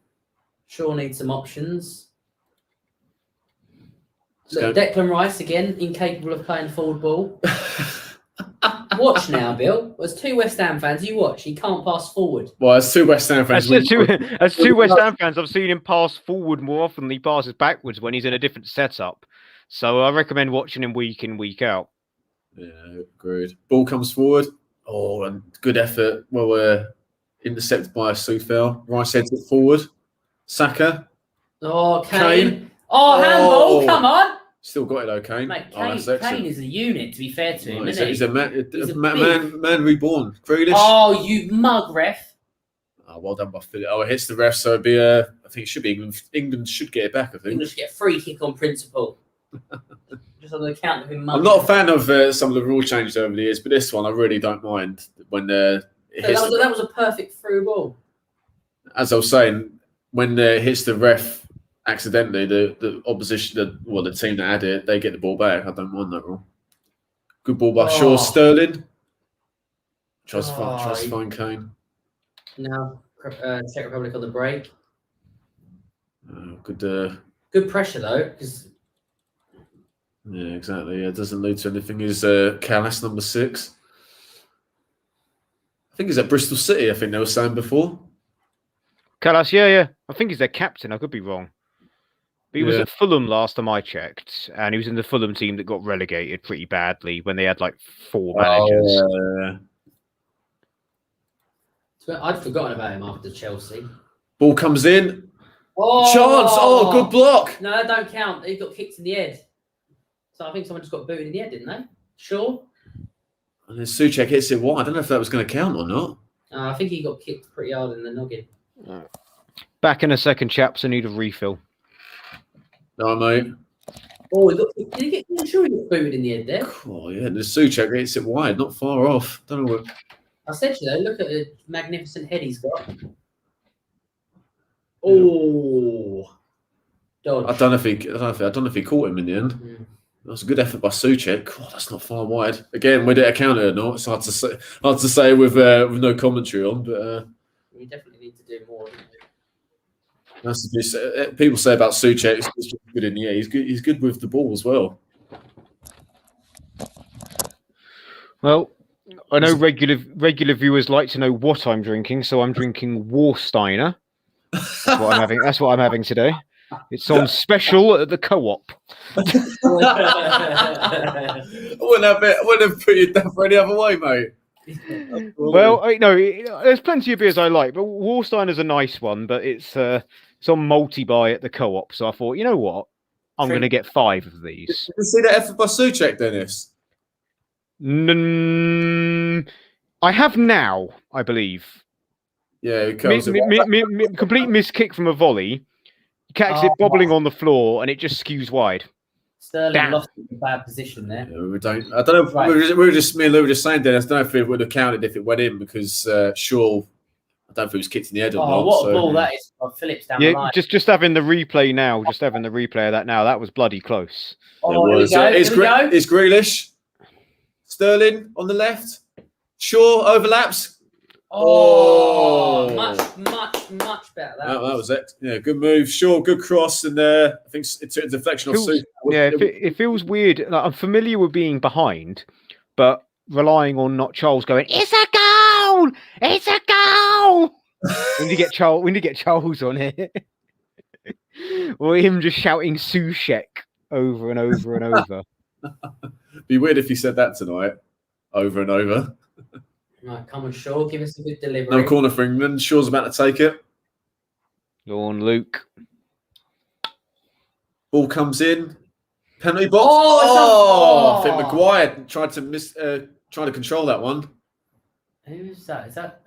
Shaw needs some options. Look, Declan Rice again, incapable of playing forward ball. Watch now, Bill. There's two West Ham fans. You watch. He can't pass forward. Well, as two West Ham fans. As two West Ham fans, I've seen him pass forward more often than he passes backwards when he's in a different setup. So I recommend watching him week in, week out. Yeah, agreed. Ball comes forward. Oh, and good effort. Well, intercepted by Soufin. Rice heads it forward. Saka. Oh, Kane. Oh, handball. Come on. Still got it though, Kane. Mate, Kane is a unit, to be fair to him, isn't he's a man reborn. Grealish. Oh, you mug, ref. Oh, well done by Philip. Oh, it hits the ref, so it'd be I think it should be England. England should get it back, I think. England should get a free kick on principle. Just on the account of him mugging. I'm not a fan of some of the rule changes over the years, but this one I really don't mind. When that was a perfect through ball. As I was saying, when it hits the ref accidentally, the opposition, the team that had it, they get the ball back. I don't mind that rule. Good ball by Shaw. Sterling tries to find Kane. Now Czech Republic on the break. Good pressure though, because yeah, exactly. Yeah, it doesn't lead to anything. Is Callas number 6? I think he's at Bristol City. I think they were saying before. Callas, yeah. I think he's their captain. I could be wrong. But he was at Fulham last time I checked, and he was in the Fulham team that got relegated pretty badly when they had like 4 managers. I'd forgotten about him after Chelsea. Ball comes in. Oh, chance! Oh, good block. No, that don't count. He got kicked in the head. So I think someone just got booted in the head, didn't they? Sure. And then Souček hits it wide. I don't know if that was going to count or not. I think he got kicked pretty hard in the noggin. Back in a second, chaps. I need a refill. No, mate. Oh, did he get? I'm sure he got booted in the head there. Oh yeah, the Souček hits it wide, not far off. Don't know what. I said to you though, look at the magnificent head he's got. Oh, dodge. I don't know if he caught him in the end. Mm. That was a good effort by Souček. Oh, that's not far wide. Again, whether it counted or not, it's hard to say with no commentary on. But we definitely need to do more. That's people say about Souček. He's good in the air. He's good with the ball as well. Well, I know regular viewers like to know what I'm drinking, so I'm drinking Warsteiner. That's what I'm having today. It's on special at the Co-op. I wouldn't have put you down for any other way, mate. Well, there's plenty of beers I like, but Warsteiner's a nice one. But it's on multi-buy at the Co-op, so I thought, you know what, I'm going to get 5 of these. Did you see that effort by Souček, Dennis? I have now, I believe. Yeah, he curls complete miss kick from a volley. He catches it bobbling on the floor, and it just skews wide. Sterling lost in a bad position there. Yeah, I don't know. Right. Me and Lou were just saying, Dennis, I don't know if it would have counted if it went in because Shaw, I don't know if it was kicked in the head or not. What a ball that is! Phillips down the line. Just having the replay now. Just having the replay of that now. That was bloody close. Oh, it was. It's Grealish. Sterling on the left. Shaw overlaps. Much better. That was it. Yeah, good move. Shaw, good cross, and I think it's a deflection off Sue. Yeah, it feels weird. Like, I'm familiar with being behind, but relying on not Charles going, "It's a goal! It's a goal!" when you get Charles on it, or him just shouting "Sushek" over and over and over. Be weird if he said that tonight, over and over. Right, come on, Shaw, give us a good delivery. No corner for England. Shaw's about to take it. Go on, Luke. Ball comes in. Penalty box. I think Maguire tried to control that one. Who's that? Is that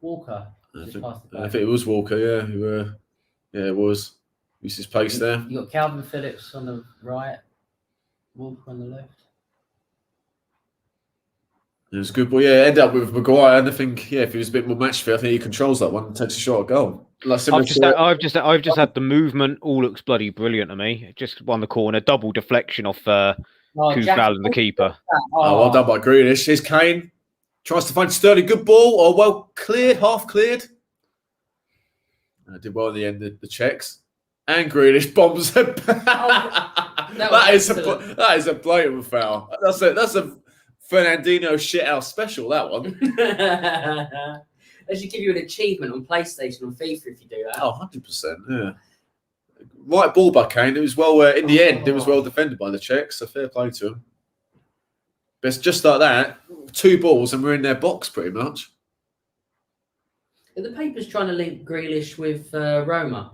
Walker? I think it was Walker. Yeah, it was. Used his pace there. You got Calvin Phillips on the right, Walker on the left. It was good, but yeah, end up with Maguire. And I think, if he was a bit more match fit, I think he controls that one and takes a shot at goal. I've just had the movement. All looks bloody brilliant to me. Just won the corner, double deflection off Kuzbal and the keeper. Well done by Grealish. Here's Kane. Tries to find Sterling. Good ball. Well cleared, half cleared. Did well in the end, the Czechs. And Grealish bombs it. That is a blatant foul. That's a Fernandinho shithouse special, that one. They should give you an achievement on PlayStation or FIFA if you do that. 100%, yeah. Right ball by Kane. It was in the end, it was well defended by the Czechs, so fair play to him. But it's just like that, 2 balls and we're in their box pretty much. Are the papers trying to link Grealish with Roma?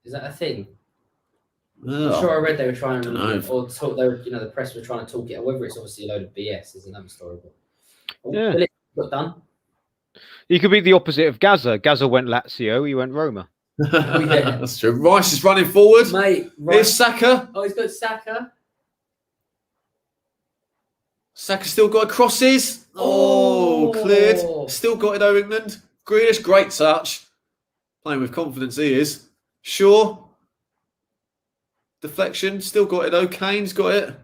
Is that a thing? I'm sure I read they were trying to, the press were trying to talk it. Whether it's obviously a load of BS is another story. But got done. He could be the opposite of Gaza. Gaza went Lazio. He went Roma. That's true. Rice is running forward. Mate, here's Saka. Oh, he's got Saka. Saka still got crosses. Cleared. Still got it, England. Grealish, great touch. Playing with confidence, he is. Shaw. Deflection, still got it though. Kane's got it.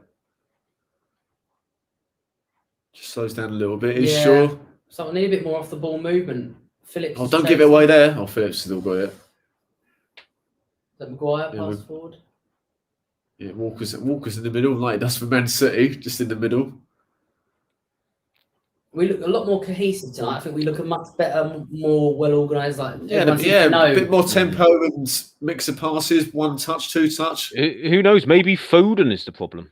Just slows down a little bit. He's Shaw. So I need a bit more off the ball movement. Phillips. Don't give it away there. Phillips still got it. Is that Maguire pass forward? Yeah, Walker's in the middle, like that's for Man City, just in the middle. We look a lot more cohesive tonight. I think we look a much better, more well organised. A bit more tempo and mix of passes, 1 touch, 2 touch. Who knows? Maybe Foden is the problem.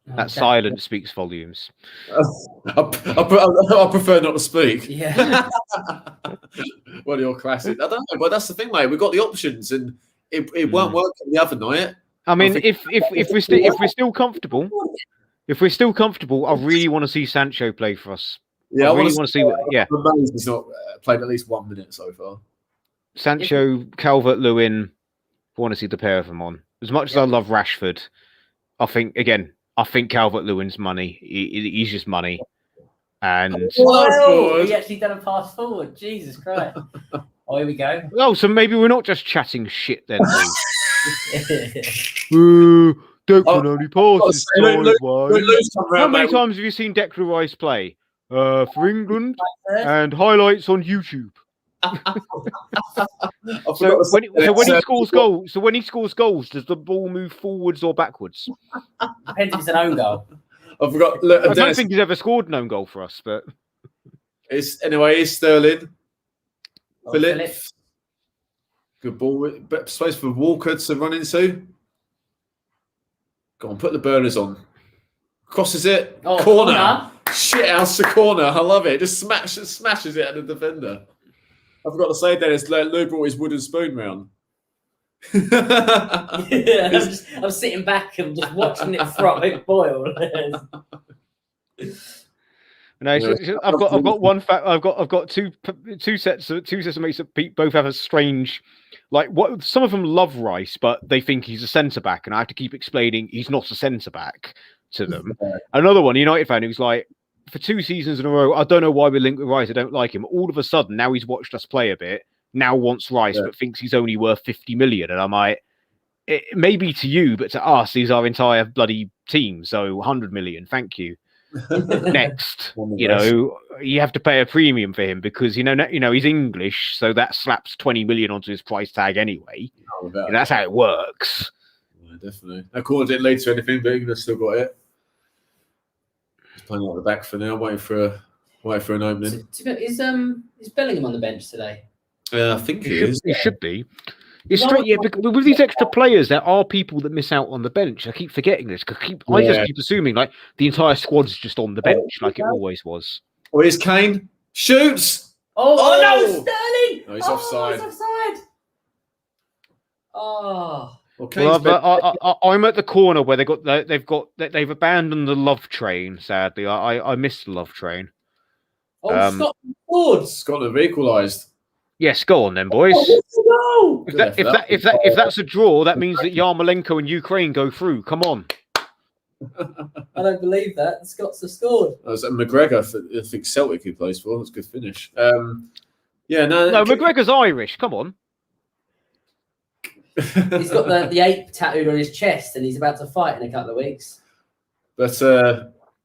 That silence speaks volumes. I prefer not to speak. Yeah. Well, you're classic. I don't know, but that's the thing, mate. We've got the options, and it won't work the other night. I mean, if we're still comfortable. If we're still comfortable, I really want to see Sancho play for us. Yeah, I really want to see. He's not played at least 1 minute so far. Sancho, Calvert-Lewin. I want to see the pair of them on. As much as I love Rashford, I think Calvert-Lewin's money. He's just money. And he actually done a pass forward. Jesus Christ! Oh, here we go. Oh, so maybe we're not just chatting shit then. Declan only passes How many times have you seen Declan Rice play? For England and highlights on YouTube. When he scores goals, does the ball move forwards or backwards? Depends if it's an own goal. I forgot. I don't think he's ever scored an own goal for us, but it's Sterling. Phillips. Good ball, but space for Walker to run into. Go on, put the burners on. Crosses it. Corner. Shit house to corner. I love it. Just smashes it at the defender. I forgot to say, Dennis, Lou brought his wooden spoon round. I'm sitting back and just watching it boil. No, I've got one fact. I've got two sets of mates that both have a strange, like what some of them love Rice, but they think he's a centre back, and I have to keep explaining he's not a centre back to them. Another one, United fan, who's like, for 2 seasons in a row, I don't know why we're linked with Rice. I don't like him. All of a sudden, now he's watched us play a bit. Now wants Rice, but thinks he's only worth 50 million, and I'm like, it may be to you, but to us, he's our entire bloody team. So 100 million, thank you. Next, you have to pay a premium for him because he's English, so that slaps 20 million onto his price tag anyway. That's how it works. Yeah, definitely. I called it late or anything, but England still got it. He's playing at the back for now, waiting for an opening. Is Bellingham on the bench today? I think he is. He should be. It's straight, but with these extra players, there are people that miss out on the bench. I keep forgetting this. I just keep assuming like the entire squad's just on the bench, like it always was. Oh, here's Kane. Shoots! Oh no, Sterling! No, he's offside. He's offside. Oh. Well, I'm at the corner where they've abandoned the love train. Sadly, I missed the love train. Oh, Scotland scored. Scotland have equalised. Yes, go on then, boys. Oh, if that's a draw, that means that Yarmolenko and Ukraine go through. Come on. I don't believe that. The Scots have scored. That was McGregor, I think Celtic he plays for. That's a good finish. No, McGregor's Irish. Come on. He's got the ape tattooed on his chest, and he's about to fight in a couple of weeks. But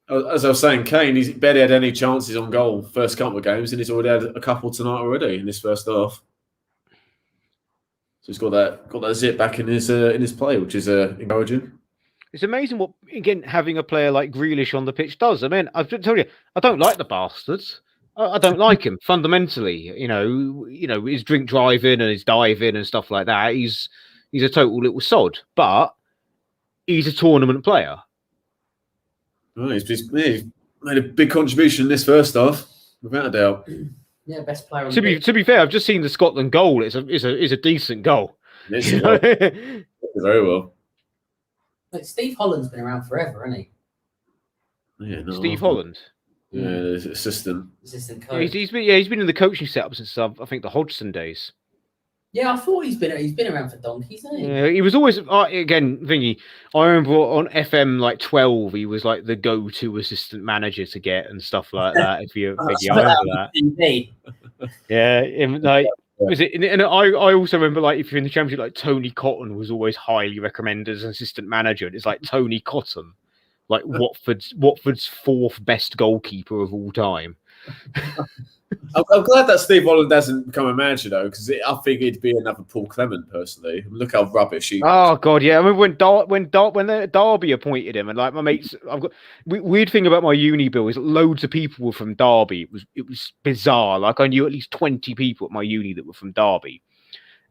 as I was saying, Kane, he's barely had any chances on goal first couple of games, and he's already had a couple tonight already in this first half. So he's got that zip back in his play, which is encouraging. It's amazing what, again, having a player like Grealish on the pitch does. I mean, I've told you, I don't like the bastards. I don't like him fundamentally. His drink driving and his diving and stuff like that. He's a total little sod, but he's a tournament player. Oh, he's made a big contribution in this first half, without a doubt. Yeah, best player. On to be fair, I've just seen the Scotland goal. It's a decent goal. Very well. Like Steve Holland's been around forever, hasn't he? Yeah, Steve Holland. Yeah, assistant coach. He's been in the coaching setup since I think the Hodgson days. Yeah, I thought he's been around for donkeys, hasn't he? Yeah, he was always again thingy. I remember on FM like 12, he was like the go-to assistant manager to get and stuff like that. If you think I remember that. Yeah, was it? And I also remember like if you're in the championship, like Tony Cotton was always highly recommended as an assistant manager. And it's like Tony Cotton, like Watford's 4th best goalkeeper of all time. I'm glad that Steve Holland hasn't become a manager though, because I think he'd be another Paul Clement personally. Look how rubbish he. Oh god, yeah. I remember when Derby appointed him, and like my mates, I've got weird thing about my uni bill is loads of people were from Derby. It was bizarre. Like I knew at least 20 people at my uni that were from Derby.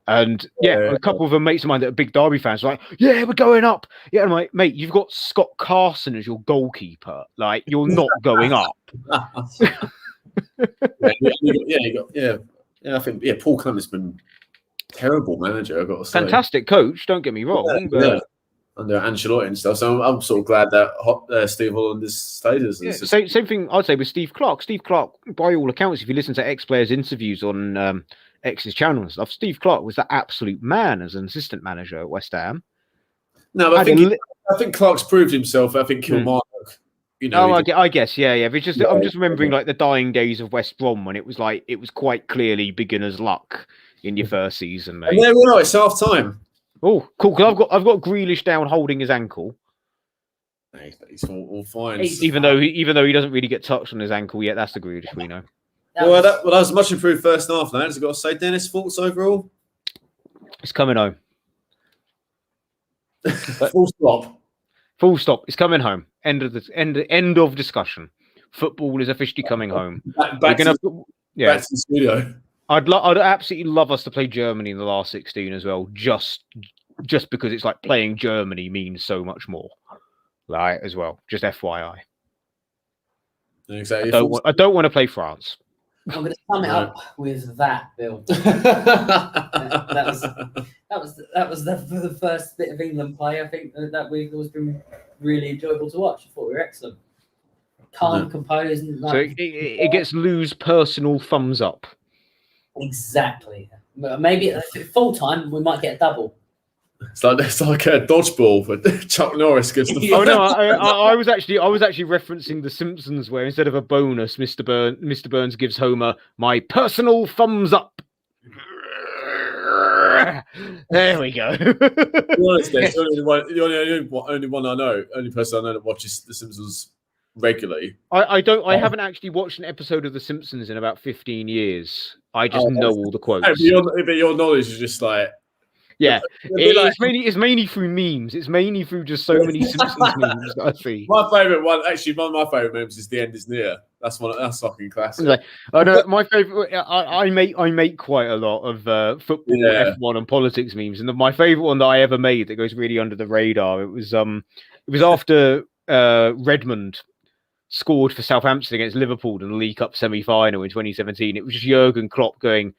And a couple of them mates of mine that are big Derby fans were like, yeah, we're going up. Yeah, I'm like, mate, you've got Scott Carson as your goalkeeper. Like, you're not going up. I think Paul Clement's been terrible manager. I've got to say, fantastic coach. Don't get me wrong, but under Ancelotti and stuff. So I'm sort of glad that Steve Holland has stayed as same thing. I'd say with Steve Clarke. Steve Clarke, by all accounts, if you listen to ex-players' interviews on X's channel and stuff, Steve Clarke was the absolute man as an assistant manager at West Ham. No, but I think Clarke's proved himself. I think Kilmarnock. I guess, yeah. But I'm just remembering like the dying days of West Brom when it was quite clearly beginner's luck in your first season, mate. And there we are. It's half time. Oh, cool. Because I've got Grealish down holding his ankle. He's all fine. Even though he doesn't really get touched on his ankle yet, that's the Grealish we know. That was much improved first half. Now, I've got to say, Dennis, thoughts overall? It's coming home. Full stop. It's coming home. End of discussion. Football is officially coming home. Back to the studio. I'd absolutely love us to play Germany in the last 16 as well. Just because it's like playing Germany means so much more. Right, as well. Just FYI. Exactly. I don't want to play France. I'm going to sum it up with that, Bill. that was the first bit of England play. I think that week has been really enjoyable to watch. I thought we were excellent. calm, composed. So it gets Lou's personal thumbs up. Exactly. Maybe at full time we might get a double. It's like a dodgeball, but Chuck Norris gives the. Oh no, I was actually referencing The Simpsons, where instead of a bonus, Mr. Burns gives Homer my personal thumbs up. There we go. Honestly, the only one I know, only person I know that watches The Simpsons regularly. I haven't actually watched an episode of The Simpsons in about 15 years. I just know all the quotes. But your knowledge is just like. Yeah, it's mainly through memes. It's mainly through just so many Simpsons memes that I see. My favourite one, actually, one of my favourite memes is "The End Is Near." That's fucking classic. Like, I know my favourite. I make quite a lot of football, F1, and politics memes, and my favourite one that I ever made that goes really under the radar. It was after Redmond scored for Southampton against Liverpool in the League Cup semi-final in 2017. It was just Jurgen Klopp going,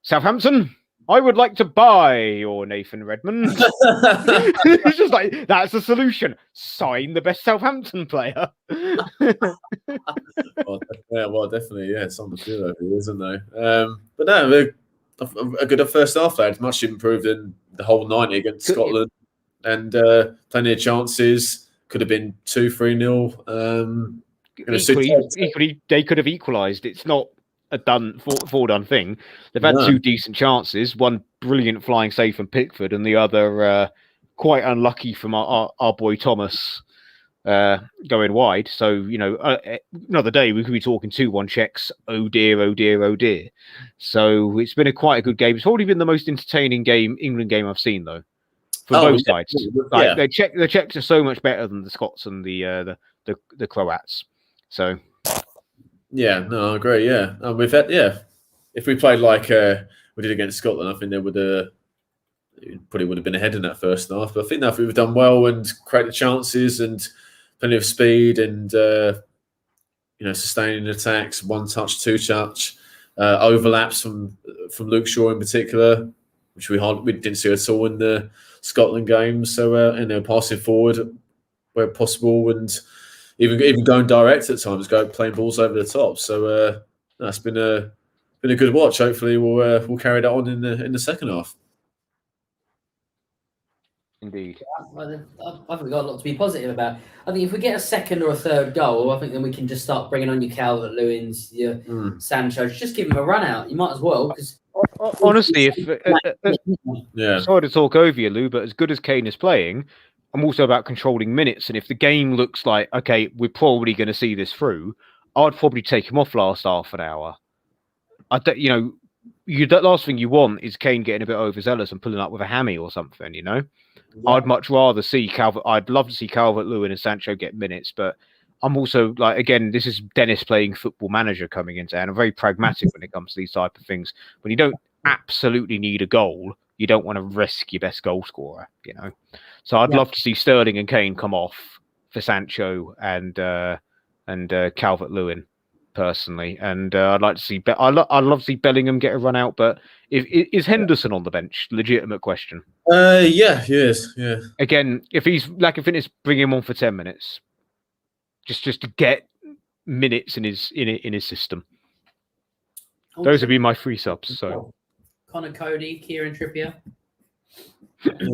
"Southampton, I would like to buy your Nathan Redmond." It's just like, that's the solution. Sign the best Southampton player. well, definitely, yeah. It's on the field over here, isn't there? But no, a good first half. They had much improved in the whole 90 against Scotland, and plenty of chances. Could have been 2-3-0. Equally, they could have equalised. It's not a foredone thing. They've had two decent chances, one brilliant flying save from Pickford and the other quite unlucky from our boy Thomas going wide. So, another day we could be talking 2-1 Czechs. Oh dear, oh dear, oh dear. So it's been quite a good game. It's probably been the most entertaining England game I've seen, though, for both sides. Like, the Czechs are so much better than the Scots and the Croats. So yeah, no, I agree. Yeah, and we've had if we played like we did against Scotland, I think they probably would have been ahead in that first half. But I think that if we've done well and created chances and plenty of speed and sustaining attacks, one touch, two touch, overlaps from Luke Shaw in particular, which we didn't see at all in the Scotland game. So passing forward where possible and even going direct at times, playing balls over the top. So that's been a good watch. Hopefully, we'll carry that on in the second half. Indeed. I think we've got a lot to be positive about. I think if we get a second or a third goal, I think then we can just start bringing on your Calvert-Lewins, your Sancho. Just give them a run out. You might as well. Because honestly, sorry to talk over you, Lou, but as good as Kane is playing, I'm also about controlling minutes. And if the game looks like, okay, we're probably going to see this through, I'd probably take him off last half an hour. The last thing you want is Kane getting a bit overzealous and pulling up with a hammy or something, Yeah. I'd much rather see I'd love to see Calvert-Lewin and Sancho get minutes, but I'm also like, again, this is Dennis playing Football Manager coming into, and I'm very pragmatic when it comes to these type of things. When you don't absolutely need a goal, you don't want to risk your best goal scorer, So I'd love to see Sterling and Kane come off for Sancho and Calvert-Lewin personally, and I'd like to see. I'd love to see Bellingham get a run out, but is Henderson on the bench? Legitimate question. Yeah, he is. Yeah. Again, if he's lack of fitness, bring him on for 10 minutes, just to get minutes in his system. Okay. Those would be my 3 subs. So. Connor Cody, Kieran Trippier.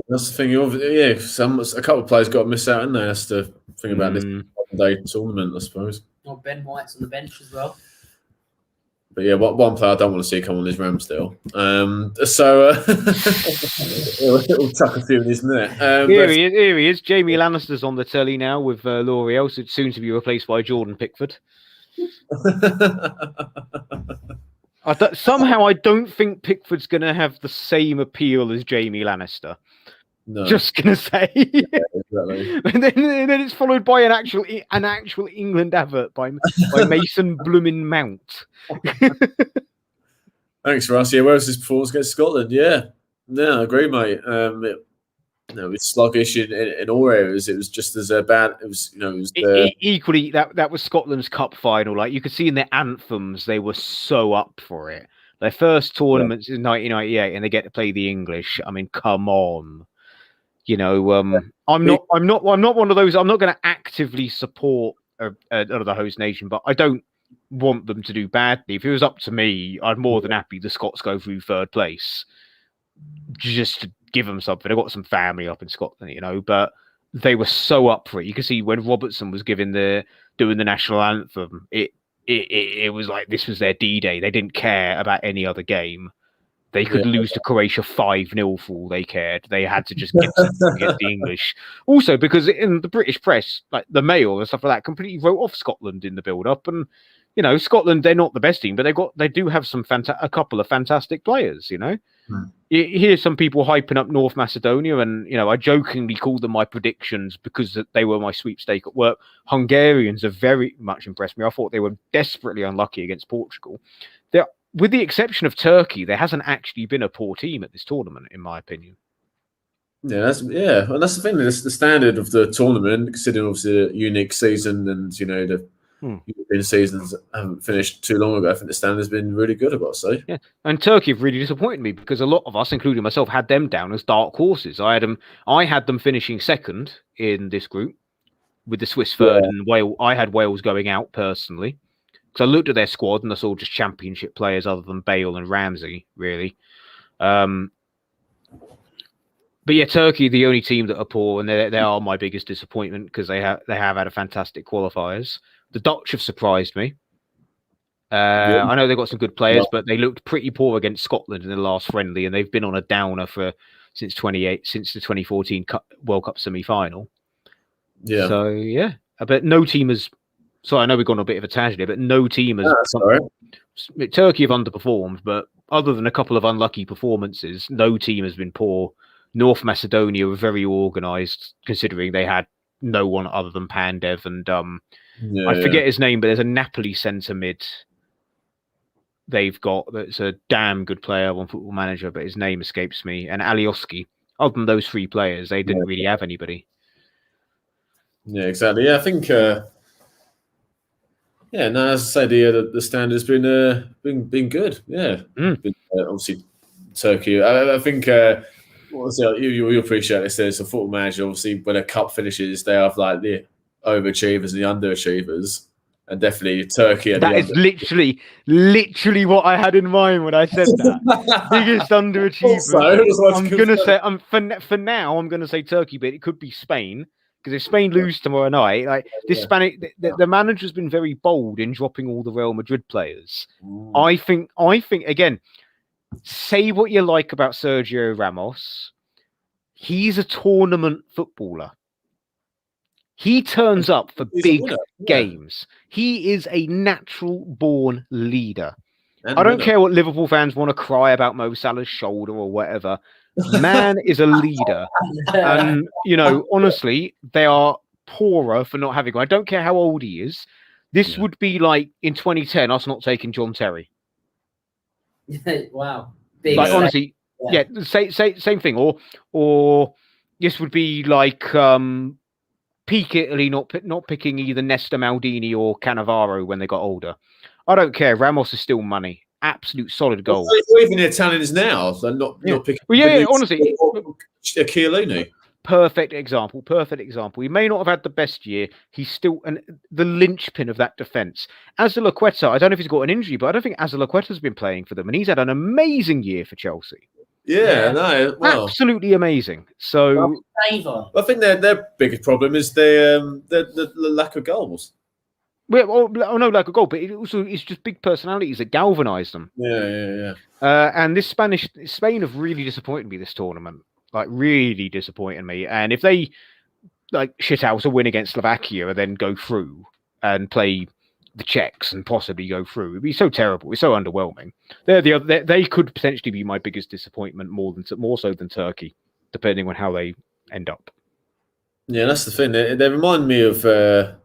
That's the thing. A couple of players got to miss out, isn't they? That's the thing about this day tournament, I suppose. Or Ben White's on the bench as well. But yeah, one player I don't want to see come on is Ramsdale. It'll tuck a few in his net. Here he is. Jamie Lannister's on the telly now with L'Oreal, soon to be replaced by Jordan Pickford. Somehow I don't think Pickford's going to have the same appeal as Jamie Lannister. No. Just going to say. Yeah, exactly. and then it's followed by an actual England advert by Mason Bloomin' Mount. Thanks, Ross. Yeah, where's his performance against Scotland? Yeah, I agree, mate. It's sluggish in all areas. It was just as bad. It was, equally that was Scotland's cup final. Like, you could see in their anthems, they were so up for it. Their first tournaments in 1998, and they get to play the English. I mean, come on. I'm not one of those. I'm not going to actively support another host nation, but I don't want them to do badly. If it was up to me, I'd more than happy the Scots go through third place, just to give them something. I've got some family up in Scotland, but they were so up for it. You can see when Robertson was doing the national anthem, it was like this was their D-Day. They didn't care about any other game. They could lose to Croatia 5-0 for all they cared. They had to just get the English. Also, because in the British press, like the Mail and stuff like that, completely wrote off Scotland in the build-up. And, Scotland, they're not the best team, but they do have a couple of fantastic players, You hear some people hyping up North Macedonia, and, I jokingly called them my predictions because they were my sweepstake at work. Hungarians have very much impressed me. I thought they were desperately unlucky against Portugal. With the exception of Turkey, there hasn't actually been a poor team at this tournament, in my opinion. And that's the thing. The standard of the tournament, considering obviously a unique season, and the European seasons haven't finished too long ago. I think the standard has been really good, I've got to say. Yeah, and Turkey have really disappointed me because a lot of us, including myself, had them down as dark horses. I had them finishing second in this group with the Swiss third and Wales. I had Wales going out personally. Because I looked at their squad and I saw just championship players other than Bale and Ramsey, really. But yeah, Turkey, the only team that are poor, and they are my biggest disappointment because they have had a fantastic qualifiers. The Dutch have surprised me. I know they've got some good players, but they looked pretty poor against Scotland in the last friendly, and they've been on a downer since the 2014 World Cup semi-final. Yeah. So yeah, but no team has. So I know we've gone on a bit of a tangent here, but no team has. Turkey have underperformed, but other than a couple of unlucky performances, no team has been poor. North Macedonia were very organised, considering they had no one other than Pandev and I forget his name, but there's a Napoli centre mid they've got that's a damn good player on Football Manager, but his name escapes me. And Alioski. Other than those three players, they didn't really have anybody. Yeah, exactly. Yeah, I think. As I say, the standard's been good. Yeah, obviously Turkey. I think you appreciate this. There's a Football Manager. Obviously, when a cup finishes, they have like the overachievers and the underachievers, and definitely Turkey. That is literally what I had in mind when I said that. Biggest underachiever. I'm gonna say for now. I'm gonna say Turkey, but it could be Spain. Because if Spain lose tomorrow night, like this the manager's been very bold in dropping all the Real Madrid players. I think again, say what you like about Sergio Ramos, he's a tournament footballer. He turns up for big games. He is a natural born leader. I don't care what Liverpool fans want to cry about Mo Salah's shoulder or whatever. Man is a leader. And, honestly, they are poorer for not having one. I don't care how old he is. This would be like in 2010, us not taking John Terry. Wow. Big honestly, same thing. Or this would be like peak Italy not picking either Nesta Maldini or Cannavaro when they got older. I don't care. Ramos is still money. Absolute solid goal. Even the Italians now, they're not picking. Well, honestly, Chiellini. Perfect example. He may not have had the best year. He's still the linchpin of that defence. Azpilicueta, I don't know if he's got an injury, but I don't think Azpilicueta's been playing for them, and he's had an amazing year for Chelsea. Absolutely amazing. So I think their biggest problem is the lack of goals. Well, no lack of goal, but it's just big personalities that galvanise them. Yeah. And Spain have really disappointed me this tournament. Like, really disappointed me. And if they shithouse a win against Slovakia and then go through and play the Czechs and possibly go through, it'd be so terrible. It's so underwhelming. They could potentially be my biggest disappointment, more so than Turkey, depending on how they end up. Yeah, that's the thing. They remind me of the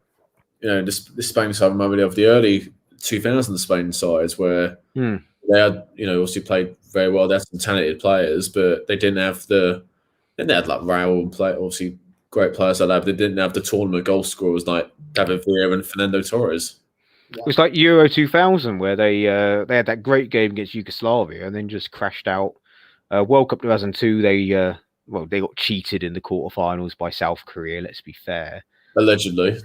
Spain side reminded me of the early 2000 Spain sides where they had obviously played very well. They had some talented players, but they didn't have like Raul and play obviously great players like that. But they didn't have the tournament goal scorers like David Villa and Fernando Torres. It was like Euro 2000 where they had that great game against Yugoslavia and then just crashed out. World Cup 2002 they got cheated in the quarterfinals by South Korea. Let's be fair. Allegedly.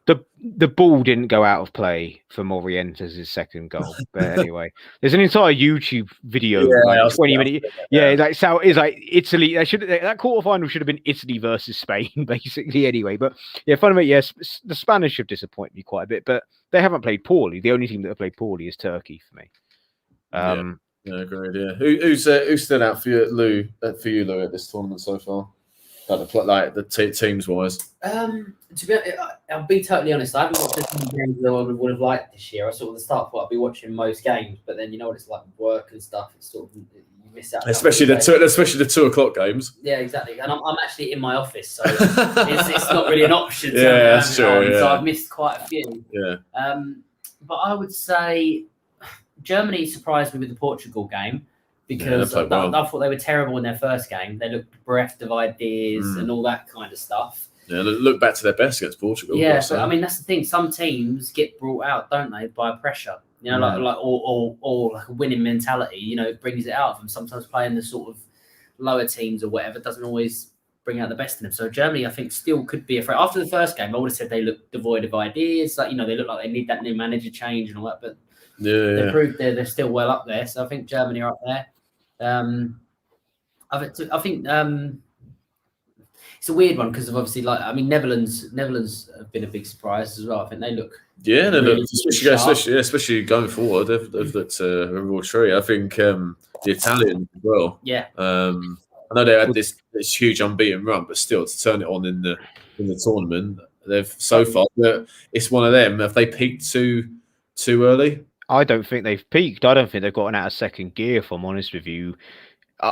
the ball didn't go out of play for Morientes' second goal. But anyway, there's an entire YouTube video, like 20 minutes. Yeah, like so it's like Italy. That quarterfinal should have been Italy versus Spain, basically. Anyway, but yeah, fundamentally, yes, the Spanish have disappointed me quite a bit, but they haven't played poorly. The only team that have played poorly is Turkey for me. Yeah, great idea. Who's stood out for you, Lou? At this tournament so far? Like the teams wise. To be honest, I'll be totally honest. I haven't watched as many games as I would have liked this year. I sort of the start thought I'd be watching most games, but then you know what it's like with work and stuff. It's sort of you miss out. Especially the 2:00 games. Yeah, exactly. And I'm actually in my office, so it's not really an option. Yeah, that's true. So I've missed quite a few. Yeah. But I would say Germany surprised me with the Portugal game. Because I thought they were terrible in their first game. They looked bereft of ideas and all that kind of stuff. Yeah, look back to their best against Portugal. Yeah, but I mean that's the thing. Some teams get brought out, don't they, by pressure? You know, or like a winning mentality. You know, it brings it out of them. Sometimes playing the sort of lower teams or whatever doesn't always bring out the best in them. So Germany, I think, still could be afraid. After the first game, I would have said they look devoid of ideas. Like they look like they need that new manager change and all that. But they proved they're still well up there. So I think Germany are up there. I think it's a weird one because of obviously Netherlands have been a big surprise as well. I think they look especially going forward. They've looked a real treat. I think the Italians as well. Yeah. I know they had this huge unbeaten run, but still to turn it on in the tournament, they've so far it's one of them. Have they peaked too early? I don't think they've peaked. I don't think they've gotten out of second gear, if I'm honest with you.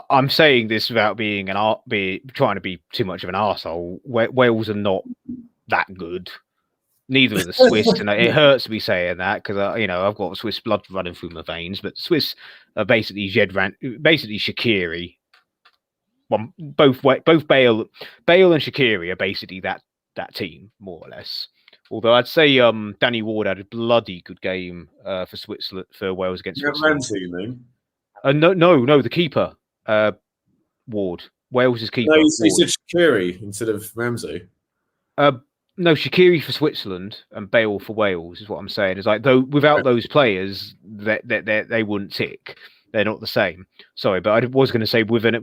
I'm saying this without trying to be too much of an arsehole. Wales are not that good. Neither are the Swiss. And it hurts me saying that because, I've got Swiss blood running through my veins. But Swiss are basically Shaqiri. Well, both Bale and Shaqiri are basically that team, more or less. Although I'd say Danny Ward had a bloody good game for Switzerland, for Wales against Switzerland. Ramsey, you mean? No, the keeper, Ward. Wales' keeper. No, you said Shaqiri instead of Ramsey. No, Shaqiri for Switzerland and Bale for Wales is what I'm saying. It's like without those players, they wouldn't tick. They're not the same. Sorry, but I was going to say with an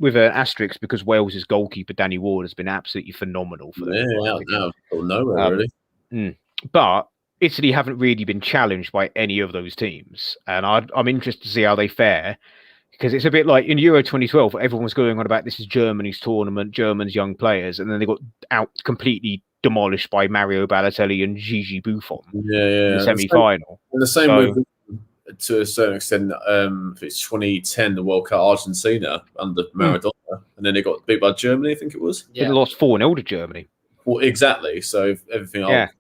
asterisk because Wales' goalkeeper Danny Ward has been absolutely phenomenal for them. Yeah, nowhere really. But Italy haven't really been challenged by any of those teams, and I'm interested to see how they fare because it's a bit like in Euro 2012. Everyone was going on about this is Germany's tournament, Germany's young players, and then they got demolished by Mario Balotelli and Gigi Buffon in the semi-final. And the same with. To a certain extent, it's 2010, the World Cup Argentina under Maradona, and then they got beat by Germany, I think it was. Yeah. They lost 4-0 to Germany. Well, exactly. So everything up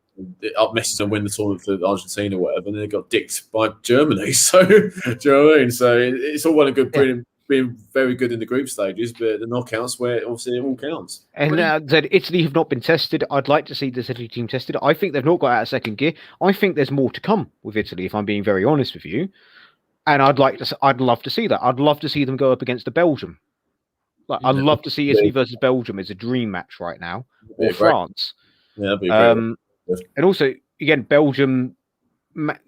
Messi and win the tournament for Argentina or whatever, and then they got dicked by Germany. So, do you know what I mean? So it's all well and good being very good in the group stages, but the knockouts where obviously it all counts. And that Italy have not been tested. I'd like to see this Italy team tested. I think they've not got out of second gear. I think there's more to come with Italy, if I'm being very honest with you. And I'd love to see that. I'd love to see them go up against the Belgium. I'd love to see Italy versus Belgium as a dream match right now, or France. Yeah, that'd be great. And also, again, Belgium.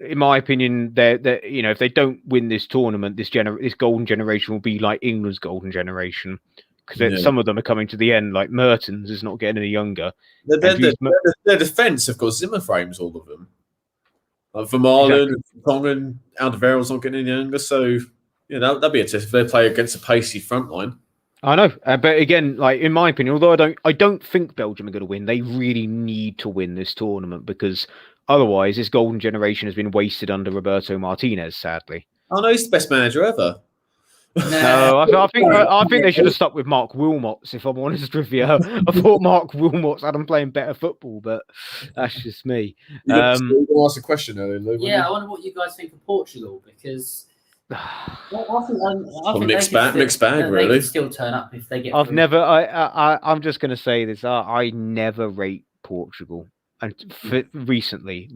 In my opinion, if they don't win this tournament, this golden generation will be like England's golden generation because some of them are coming to the end. Like Mertens is not getting any younger. Their defence, of course, Zimmer frames all of them. Like Vermaelen, Tongan, Alderweireld's not getting any younger. So that'd be a test if they play against a pacey front line. I know, but again, like in my opinion, although I don't think Belgium are going to win, they really need to win this tournament because. Otherwise, this golden generation has been wasted under Roberto Martinez, sadly. Oh no, he's the best manager ever. No, I think they should have stuck with Mark Wilmots, if I'm honest with you. I thought Mark Wilmots had him playing better football, but that's just me. You going to ask a question earlier, Lou? Yeah, I wonder what you guys think of Portugal, because I think mixed bag, really. They can still turn up if they get I'm just going to say this. I never rate Portugal. And recently,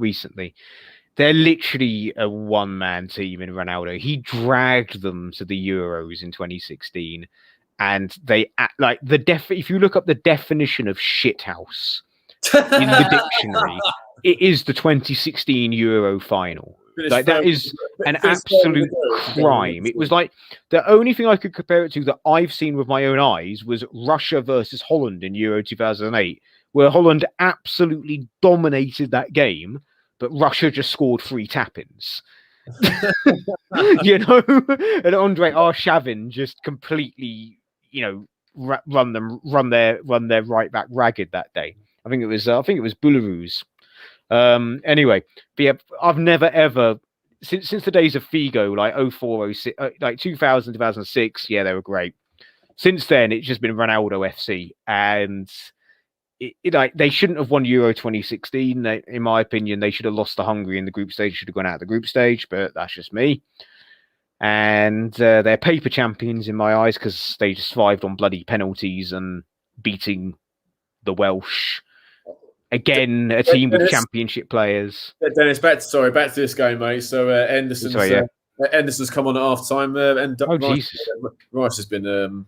they're literally a one-man team in Ronaldo. He dragged them to the Euros in 2016, and they act like if you look up the definition of shithouse, in the dictionary, it is the 2016 Euro final. Like, that is an absolute crime. It was like the only thing I could compare it to that I've seen with my own eyes was Russia versus Holland in Euro 2008, where Holland absolutely dominated that game, but Russia just scored 3 tap-ins. You know, and Andre Arshavin just completely, you know, run their right back ragged that day. I think it was Belarus. Anyway, but yeah, I've never ever since the days of Figo, like 04, 06, like 2000, 2006. Yeah, they were great. Since then, it's just been Ronaldo FC, and like they shouldn't have won Euro 2016. In my opinion, they should have lost to Hungary in the group stage. Should have gone out of the group stage, but that's just me. And they're paper champions in my eyes because they just survived on bloody penalties and beating the Welsh. Again, a team with championship players. Dennis, back to this game, mate. So Anderson's come on at half time, and Jesus. Rice has been.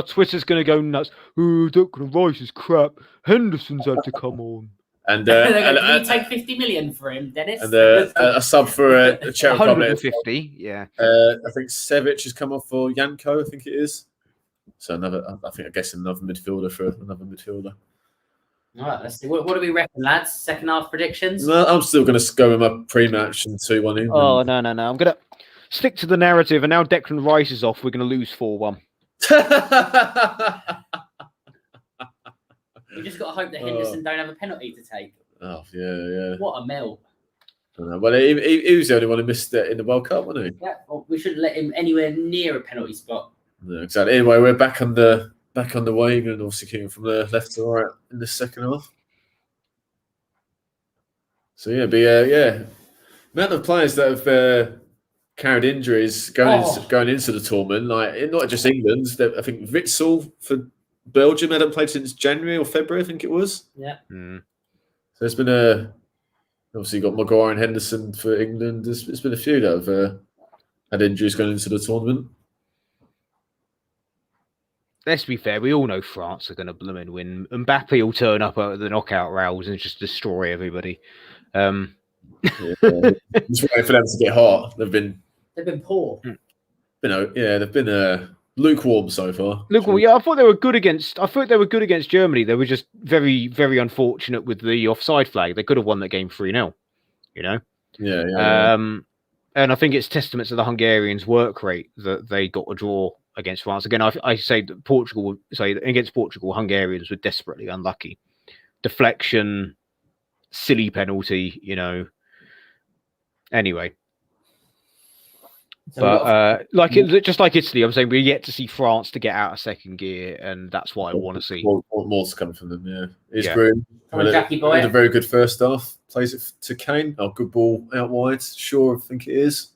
Twitter's gonna go nuts. Oh, Declan Rice is crap. Henderson's had to come on. And did you take 50 million for him, Dennis? And a sub for Czech Republic. 150, yeah. I think Sevic has come off for Janko. I think it is. So another midfielder for another midfielder. All right, let's see. What do we reckon, lads? Second half predictions? No, I'm still going to go with my pre-match and 2-1 England. Oh, no. I'm going to stick to the narrative, and now Declan Rice is off. We're going to lose 4-1. We just got to hope that Henderson don't have a penalty to take. Oh, yeah. What a melt. Well, he was the only one who missed it in the World Cup, wasn't he? Yeah, well, we shouldn't let him anywhere near a penalty spot. No, exactly. Anyway, we're back on the way, and obviously kicking from the left to right in the second half. So amount of players that have carried injuries going into the tournament, like not just England. I think Witsel for Belgium hadn't played since January or February, I think it was. Yeah. So there's been obviously got Maguire and Henderson for England. There's been a few that have had injuries going into the tournament. Let's be fair, we all know France are going to blooming win. Mbappe will turn up at the knockout rounds and just destroy everybody. Just waiting for them to get hot. They've been poor. They've been lukewarm so far. Lukewarm. Yeah, I thought they were good against Germany. They were just very, very unfortunate with the offside flag. They could have won that game 3-0. You know. Yeah. And I think it's testament to the Hungarians' work rate that they got a draw against France. Again, I say that against Portugal, Hungarians were desperately unlucky. Deflection, silly penalty, Anyway. But just like Italy, I'm saying we're yet to see France to get out of second gear, and that's what I want to see. More to come from them, yeah. It's Broom. Jackie boy. Had a very good first half. Plays it to Kane. Oh, good ball out wide. Sure, I think it is.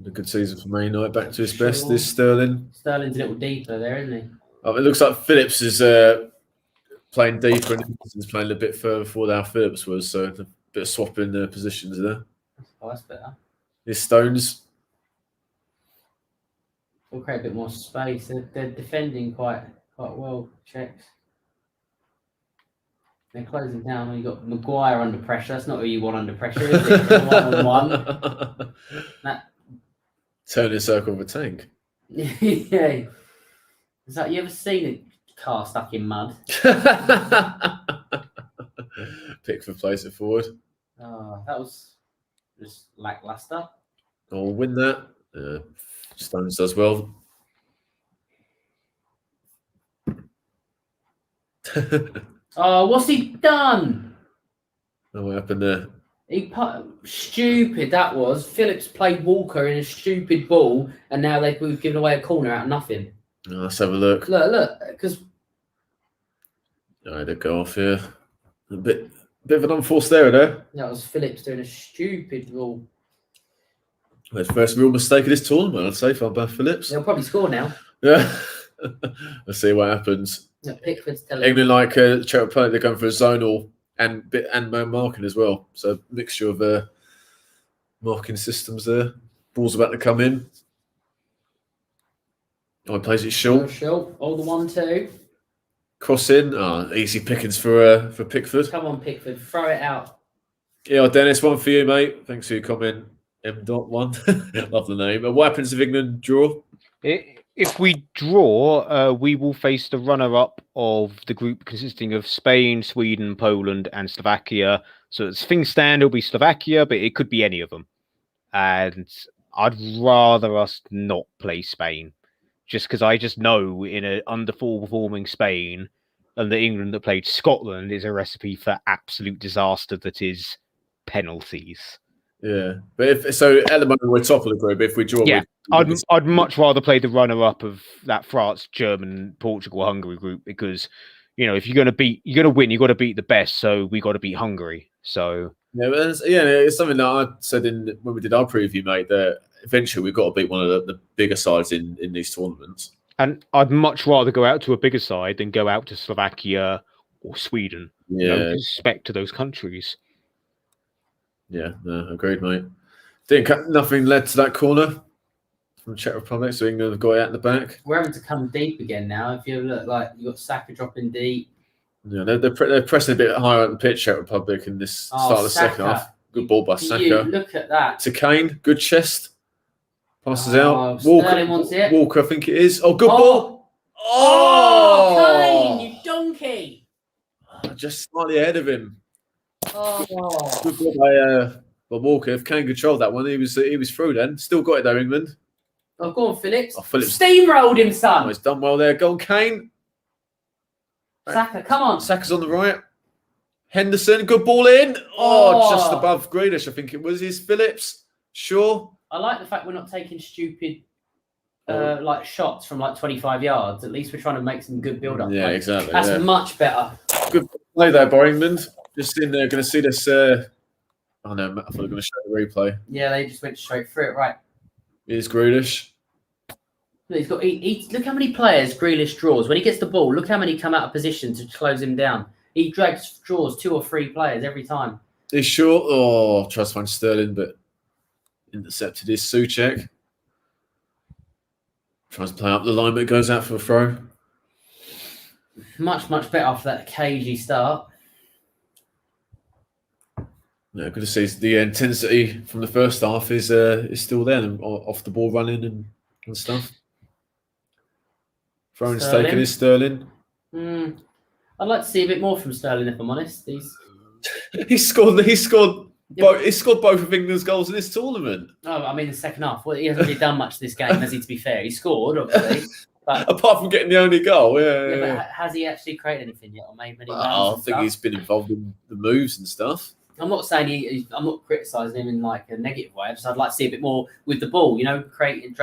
A good season for Man United. Back to his best. This Sterling. Sterling's a little deeper there, isn't he? It looks like Phillips is playing deeper and he's playing a bit further forward than Phillips was. So a bit of swapping positions there. Oh, that's better. His Stones. We'll create a bit more space. They're defending quite well, Czechs. They're closing down. You've got Maguire under pressure. That's not who you want under pressure, is it? 1-on-1. Turn a circle of a tank. Yeah. Is that you ever seen a car stuck in mud? Pickford plays it forward. Oh, that was just lackluster. I'll win that. Stones does well. Oh, what's he done? Oh, what happened there? Stupid that was. Phillips played Walker in a stupid ball, and now we've given away a corner out of nothing. Oh, let's have a look. Look, because they go off here. A bit of an unforced error there. That was Phillips doing a stupid ball. That's the first real mistake of this tournament, I'd say, for Beth Phillips. They'll probably score now. Yeah. Let's see what happens. Yeah, Pickford's telling England, like Czech Republic, they're going for a zonal and man marking as well. So mixture of marking systems there. Ball's about to come in. Oh, he plays it short. Oh, the 1-2. Cross in. Oh, easy pickings for Pickford. Come on, Pickford, throw it out. Yeah, Dennis, one for you, mate. Thanks for your comment. M.1. Love the name. What happens if England draw? If we draw, we will face the runner-up of the group consisting of Spain, Sweden, Poland, and Slovakia. So as things stand, it'll be Slovakia, but it could be any of them. And I'd rather us not play Spain, just because I just know in an underperforming Spain and the England that played Scotland is a recipe for absolute disaster that is penalties. Yeah, but if so, at the moment we're top of the group. If we draw, yeah, I'd much rather play the runner-up of that France, German, Portugal, Hungary group because if you're going to win, you got to beat the best. So we got to beat Hungary. So yeah, it's something that I said when we did our preview, mate. That eventually we've got to beat one of the bigger sides in these tournaments. And I'd much rather go out to a bigger side than go out to Slovakia or Sweden. Yeah, respect to those countries. Yeah, no, agreed, mate. Nothing led to that corner from Czech Republic, so England have got it out in the back. We're having to come deep again now. If you look, like you got Saka dropping deep. Yeah, they're pressing a bit higher at the pitch, Czech Republic, in this start of the second half. Good ball by Saka. Look at that. To Kane, good chest. Passes out. Sterling wants it. Walker, I think it is. Oh, good ball. Oh, Kane, you donkey. Just slightly ahead of him. Oh. Good ball by Walker. If Kane controlled that one, he was through then. Still got it though, England. Oh, go on, Phillips. Oh, Phillips steamrolled him, son. Oh, he's done well there. Go on, Kane. Saka, come on. Saka's on the right. Henderson, good ball in. Oh, just above Grealish, I think it was. Here's Phillips. Sure. I like the fact we're not taking stupid like shots from like 25 yards. At least we're trying to make some good build-up. Yeah, exactly. That's much better. Good play there by England. Just in there, going to see this. Oh no, I thought they were going to show the replay. Yeah, they just went straight through it. Right. Here's Grealish. He's got. Look how many players Grealish draws when he gets the ball. Look how many come out of position to close him down. He draws 2 or 3 players every time. He's short. Oh, tries to find Sterling, but intercepted his Souček. Tries to play up the line, but goes out for a throw. Much better after that cagey start. Yeah, good to see the intensity from the first half is still there, and off the ball running and stuff. Throwing taken is Sterling. I'd like to see a bit more from Sterling, if I'm honest. He scored both of England's goals in this tournament. Oh, I mean the second half. Well, he hasn't really done much this game, has he? To be fair, he scored obviously, but apart from getting the only goal, yeah. But has he actually created anything yet, or made many? I think he's been involved in the moves and stuff. I'm not saying I'm not criticising him in like a negative way. I'd like to see a bit more with the ball. Creating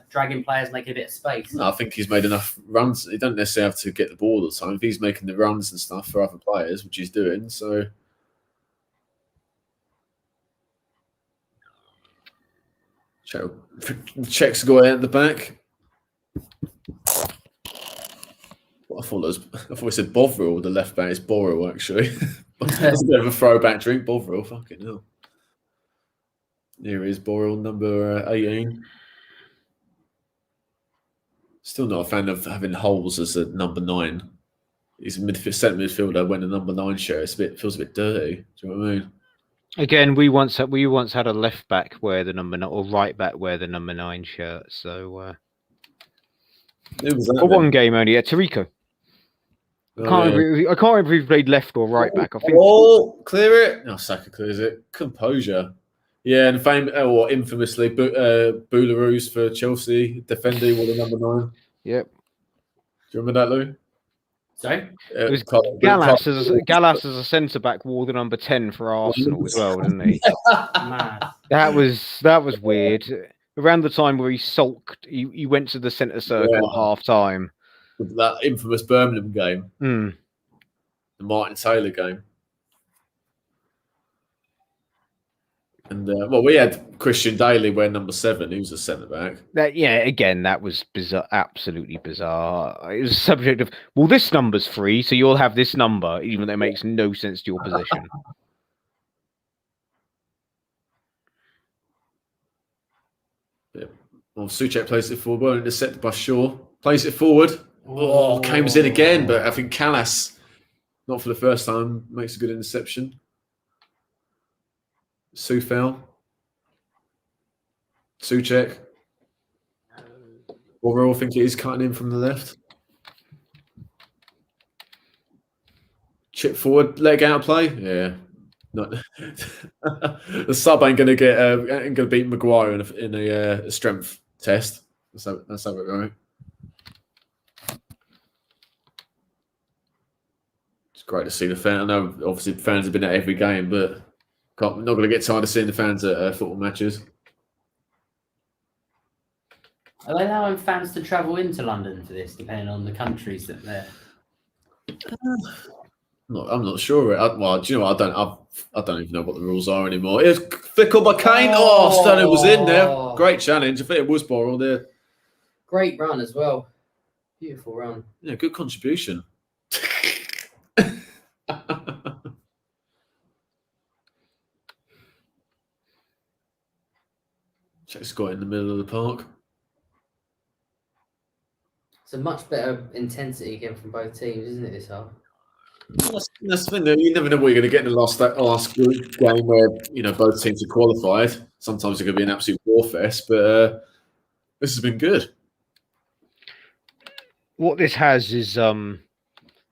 dragging players, making a bit of space. No, I think he's made enough runs. He don't necessarily have to get the ball all the time. If he's making the runs and stuff for other players, which he's doing, so. Czech's got out at the back. I thought we said Bovril, the left back. It's Bovril, actually. That's a bit of a throwback drink. Bovril, fucking hell. Here is Bovril, number 18. Still not a fan of having Holes as a number 9. He's a centre midfielder wearing a number 9 shirt. Feels a bit dirty. Do you know what I mean? Again, we once had a left back wear the number 9 or right back wear the number 9 shirt. So for one game only, Tarico. I can't remember if he played left or right back. I think. Oh, clear it. No, Saka clears it. Composure. Yeah, and infamously, Boularus for Chelsea, defending with a number 9. Yep. Do you remember that, Lou? Sorry? It was Gallas as a centre back wore the number 10 for Arsenal as well, didn't he? That was weird. Around the time where he sulked, he went to the centre circle at half time. That infamous Birmingham game. The Martin Taylor game. And we had Christian Daly wear number 7. He was a centre back. Again, that was bizarre, absolutely bizarre. It was a subject of, well, this number's free, so you'll have this number, even though it makes no sense to your position. Yeah. Well, Souček plays it forward, well intercepted by Shaw. Plays it forward. Oh, Kane's in again, but I think Callas, not for the first time, makes a good interception. Sufel. Suchek. Overall, I think it is cutting in from the left. Chip forward, leg out play. Yeah. Not the sub ain't gonna get ain't gonna beat Maguire in a strength test. That's how it goes. It's great to see the fans. I know obviously fans have been at every game, but not going to get tired of seeing the fans at football matches. Are they allowing fans to travel into London for this, depending on the countries that they're? I'm not sure. Well, do you know what? I don't even know what the rules are anymore. It's Fickle by Kane. Oh, Sterling was in there. Great challenge. I think it was Borrell there. Great run as well. Beautiful run. Yeah, good contribution. Czech's got in the middle of the park. It's a much better intensity again from both teams, isn't it, this half? That's the thing. You never know what you're going to get in the last group game where both teams are qualified. Sometimes it could be an absolute war fest, but this has been good. What this has is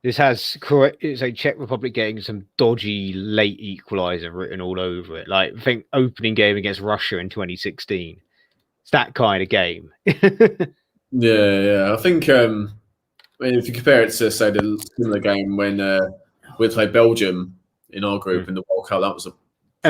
it's a Czech Republic getting some dodgy late equaliser written all over it. Like, I think opening game against Russia in 2016. It's that kind of game. Yeah. I think if you compare it to, say, the similar game when we played Belgium in our group in the World Cup, that was like I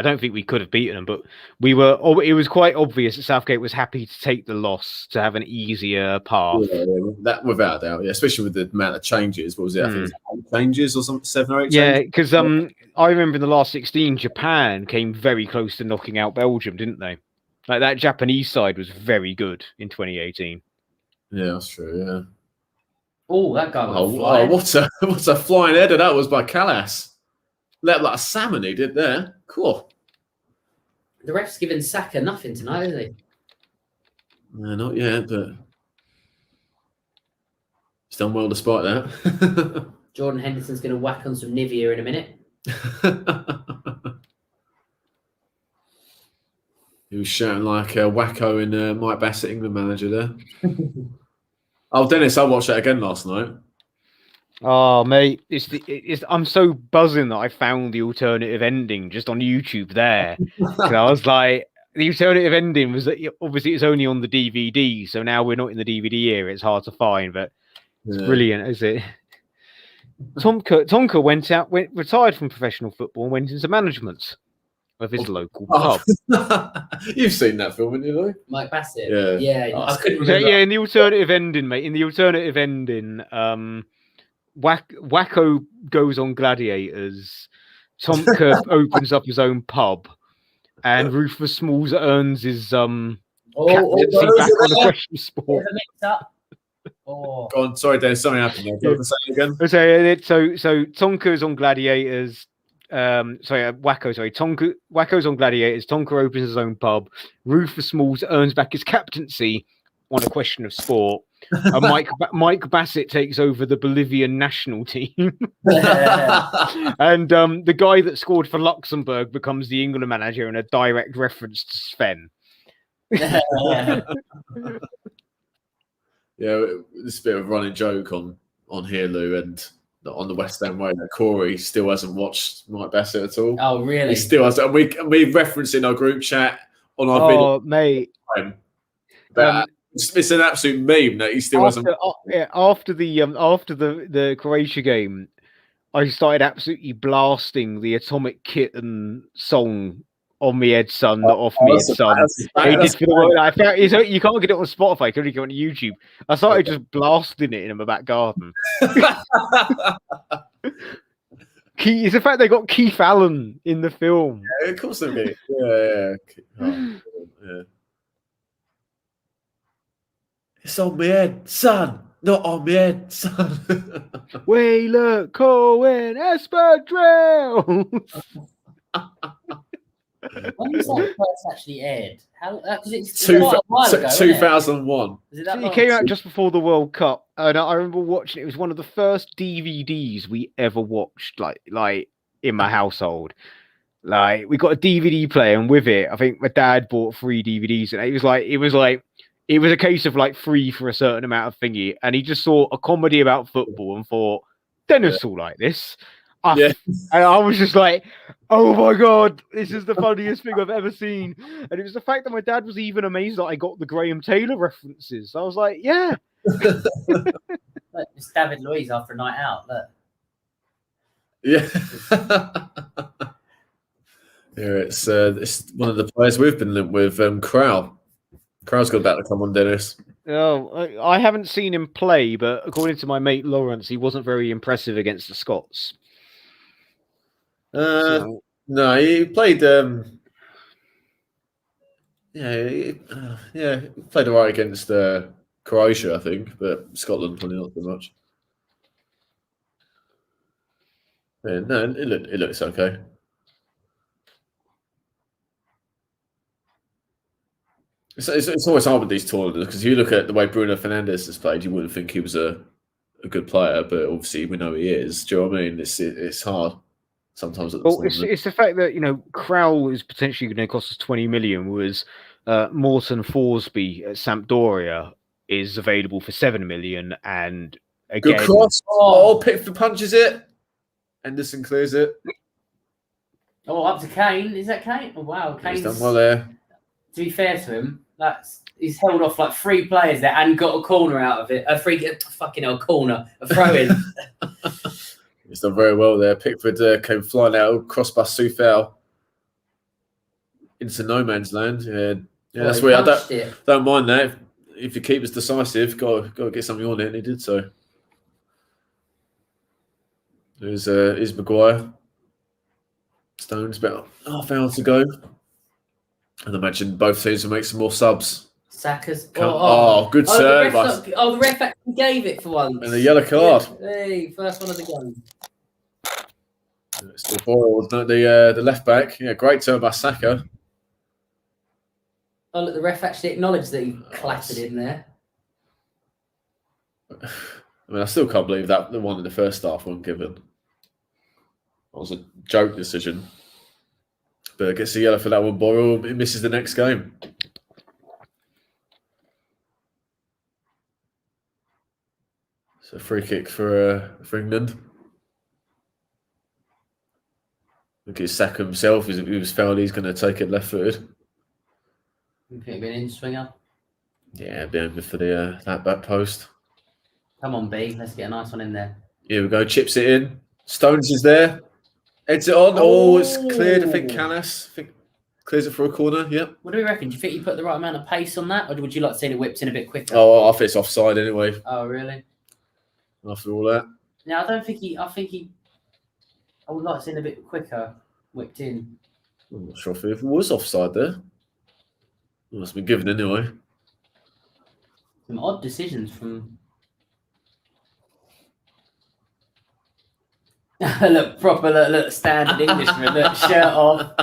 don't think we could have beaten them, but it was quite obvious that Southgate was happy to take the loss to have an easier path. Yeah, that without doubt, especially with the amount of changes. What was it? I think it was 8 changes or something, 7 or 8 changes. Yeah, because I remember in the last 16, Japan came very close to knocking out Belgium, didn't they? Like, that Japanese side was very good in 2018. Yeah, that's true. Yeah. Oh, that guy was flying. What a flying header that was by Callas. Let like a salmon he did there. Cool. The ref's giving Saka nothing tonight, isn't he? No, not yet, but he's done well despite that. Jordan Henderson's going to whack on some Nivea in a minute. He was shouting like Wacko in Mike Bassett, England manager there. Oh, Dennis, I watched that again last night. Oh, mate, I'm so buzzing that I found the alternative ending just on YouTube there. I was like, the alternative ending was that obviously it's only on the DVD, so now we're not in the DVD era. It's hard to find, but it's brilliant, is it? Tonka retired from professional football and went into management of his local pub. You've seen that film, haven't you, though? Mike Bassett. Yeah. I couldn't remember. Yeah, in the alternative ending, mate. In the alternative ending, Wacko goes on Gladiators. Tonka opens up his own pub, and Rufus Smalls earns his captaincy back on the question sport. Oh. Go on, sorry, Dennis. Something happened there. Do you want to say it again? So Tonka's on Gladiators. Wacko's on Gladiators. Tonka opens his own pub. Rufus Smalls earns back his captaincy on a question of sport. Mike Bassett takes over the Bolivian national team. And the guy that scored for Luxembourg becomes the England manager in a direct reference to Sven. Yeah, this is a bit of a running joke on here, Lou, and on the West End way that Corey still hasn't watched Mike Bassett at all. Oh, really? He still has. And we reference in our group chat on our video. Oh, mate. But it's an absolute meme that he still hasn't. After the Croatia game, I started absolutely blasting the Atomic Kitten song "On Me Head Son, Not Off Me Head Son." You can't get it on Spotify. You can only go on YouTube. I started just blasting it in my back garden. It's the fact they got Keith Allen in the film. Yeah, of course they do. Yeah. It's on my head, son. Not on my head, son. Wheeler, Cohen, Espadrilles. When was that first actually aired? How? Because it's quite a while ago. 2001. It came out just before the World Cup, and I remember watching it. It was one of the first DVDs we ever watched, like in my household. Like we got a DVD player, and with it, I think my dad bought 3 DVDs, and it was a case of like 3 for a certain amount of thingy, and he just saw a comedy about football and thought, Dennis will like this. And I was just like, oh my God, this is the funniest thing I've ever seen. And it was the fact that my dad was even amazed that I got the Graham Taylor references. I was like, yeah. Look, it's David Luiz after a night out. Look. Yeah. Yeah, it's one of the players we've been linked with, Crowell. Crowell's got about to come on, Dennis. Oh, I haven't seen him play, but according to my mate Lawrence, he wasn't very impressive against the Scots. No, he played. He played all right against Croatia, I think, but Scotland probably not so much. Yeah, no, it looks okay. It's always hard with these tournaments because if you look at the way Bruno Fernandes has played, you wouldn't think he was a good player, but obviously we know he is. Do you know what I mean? It's hard sometimes. It's the fact that Crowell is potentially going to cost us 20 million, whereas Morton Forsby at Sampdoria is available for 7 million, and again, good cross. Pickford punches it. Henderson clears it. Oh, up to Kane. Is that Kane? Oh wow, Kane's done well there. To be fair to him, he's held off like 3 players there and got a corner out of it. A corner, a throw in. He's done very well there. Pickford came flying out, crossbar Soufal into no man's land. Yeah, that's weird. I don't mind that. If your keeper's decisive, got to get something on it, and he did so. Here's Maguire. Stones about half hour to go. And imagine both teams will make some more subs. Saka's. Good serve. The ref actually gave it for once. And a yellow card. Hey, first one of the game. Still Boyle, the left back. Yeah, great turn by Saka. Oh, look, the ref actually acknowledged that he clattered in there. I mean, I still can't believe that the one in the first half wasn't given. That was a joke decision. But gets a yellow for that one, Boyle. He misses the next game. So free kick for England. Look at Saka himself. If he was fouled, he's going to take it left-footed. You think it'll be an in-swinger? Yeah, be over for that back post. Come on, B. Let's get a nice one in there. Here we go. Chips it in. Stones is there. Heads it on. Oh, it's cleared. I think Canis clears it for a corner. Yep. What do we reckon? Do you think you put the right amount of pace on that, or would you like to see it whipped in a bit quicker? Oh, I think it's offside anyway. Oh, really? After all that. No, I don't think he. I would like to see it a bit quicker, whipped in. I'm not sure if it was offside there. It must have been given anyway. Some odd decisions from. Look, proper standard Englishman. Look, shirt off.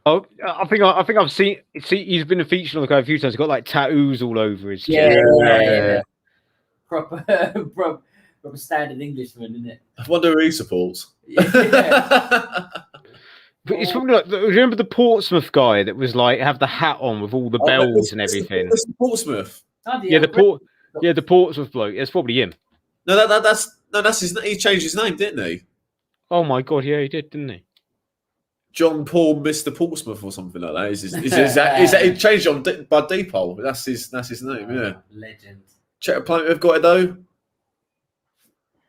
Oh, I think I've seen. See, he's been featured on the cover a few times. He's got like tattoos all over his chest. Yeah. Proper standard Englishman, isn't it? I wonder who he supports. Yeah. But it's probably like, remember the Portsmouth guy that was like have the hat on with all the bells and everything. It's Portsmouth. The Portsmouth bloke. It's probably him. No, that's his. He changed his name, didn't he? Oh my God, yeah, he did, didn't he? John Paul Mr. Portsmouth or something like that. He changed it on by Depol. That's his name. Yeah. Legend. Czech Republic have got it though.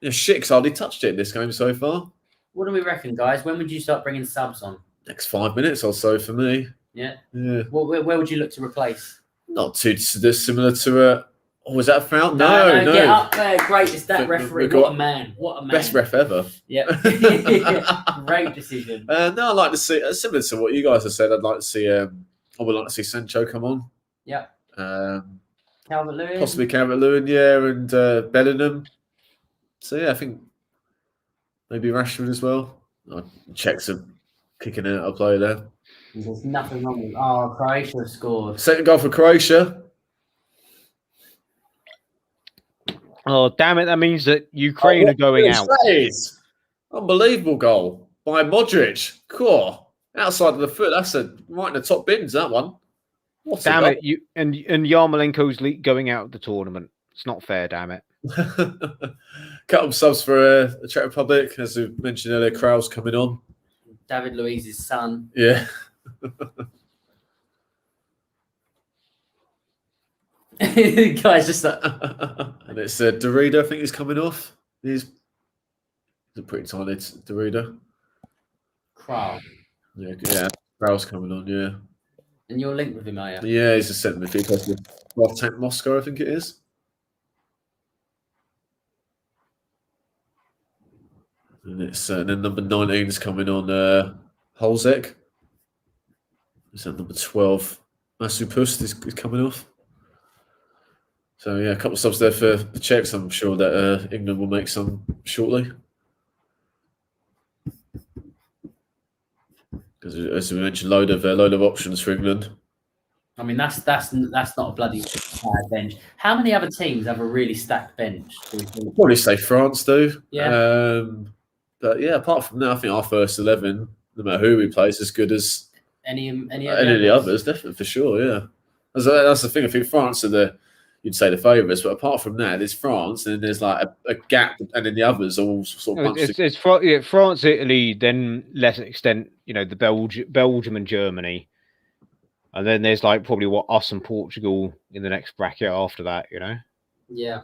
Yeah, Schick's hardly touched it in this game so far. What do we reckon, guys? When would you start bringing subs on? Next 5 minutes or so for me. Yeah. Yeah. Where would you look to replace? Not too similar to was that a foul? No. Get up there. Great. It's that referee. What a man. Best ref ever. Yeah. Great decision. No, I'd like to see, similar to what you guys have said, I'd like to see, I would like to see Sancho come on. Yeah. Calvert-Lewin. Possibly Calvert-Lewin, yeah, and Bellingham. So, yeah, I think maybe Rashford as well. Czechs are kicking out a player there. There's nothing wrong with. Oh, Croatia scored. Second goal for Croatia. Oh, damn it. That means that Ukraine are going out. That is unbelievable goal by Modric. Cool. Outside of the foot. That's right in the top bins, that one. Damn it. And Yarmolenko's going out of the tournament. It's not fair, damn it. Couple of subs for the Czech Republic. As we mentioned earlier, Kraus coming on. David Luiz's son. Yeah. Guys, just like... And it's Derrida, I think, is coming off. He's a pretty tiny Derrida. Kraus. Yeah, Kraus coming on, yeah. And you're linked with him, are you? Yeah, he's a centre midfielder. Tank Moscow, I think it is. And it's then number 19 is coming on Holzek. Is that number 12? Masupust is coming off. So yeah, a couple of subs there for the Czechs. I'm sure that England will make some shortly. Because as we mentioned, load of options for England. I mean, that's not a bloody bad bench. How many other teams have a really stacked bench? I'd probably say France do. Yeah. But yeah, apart from that, I think our first 11, no matter who we play, is as good as any of the others, definitely for sure. Yeah, that's the thing. I think France are you'd say the favourites, but apart from that, there's France, and then there's like a gap, and then the others all sort of. It's France, Italy, then less extent, the Belgium and Germany, and then there's like probably us and Portugal in the next bracket after that. Yeah.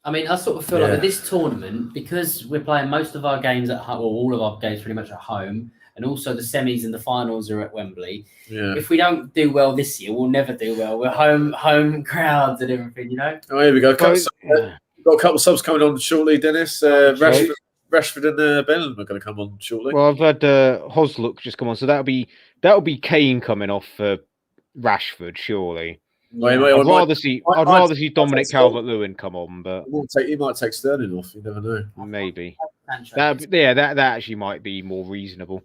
I mean, I sort of feel like with this tournament, because we're playing most of our games at home, or all of our games pretty much at home, and also the semis and the finals are at Wembley. Yeah. If we don't do well this year, we'll never do well. We're home crowds and everything, Oh, here we go. Got a couple of subs coming on shortly, Dennis. Rashford and Bellingham are going to come on shortly. Well, I've had Hosluk just come on, so that'll be Kane coming off for Rashford, surely. I'd rather see Dominic Calvert-Lewin come on, but he might take Sterling off. You never know. Maybe. That actually might be more reasonable.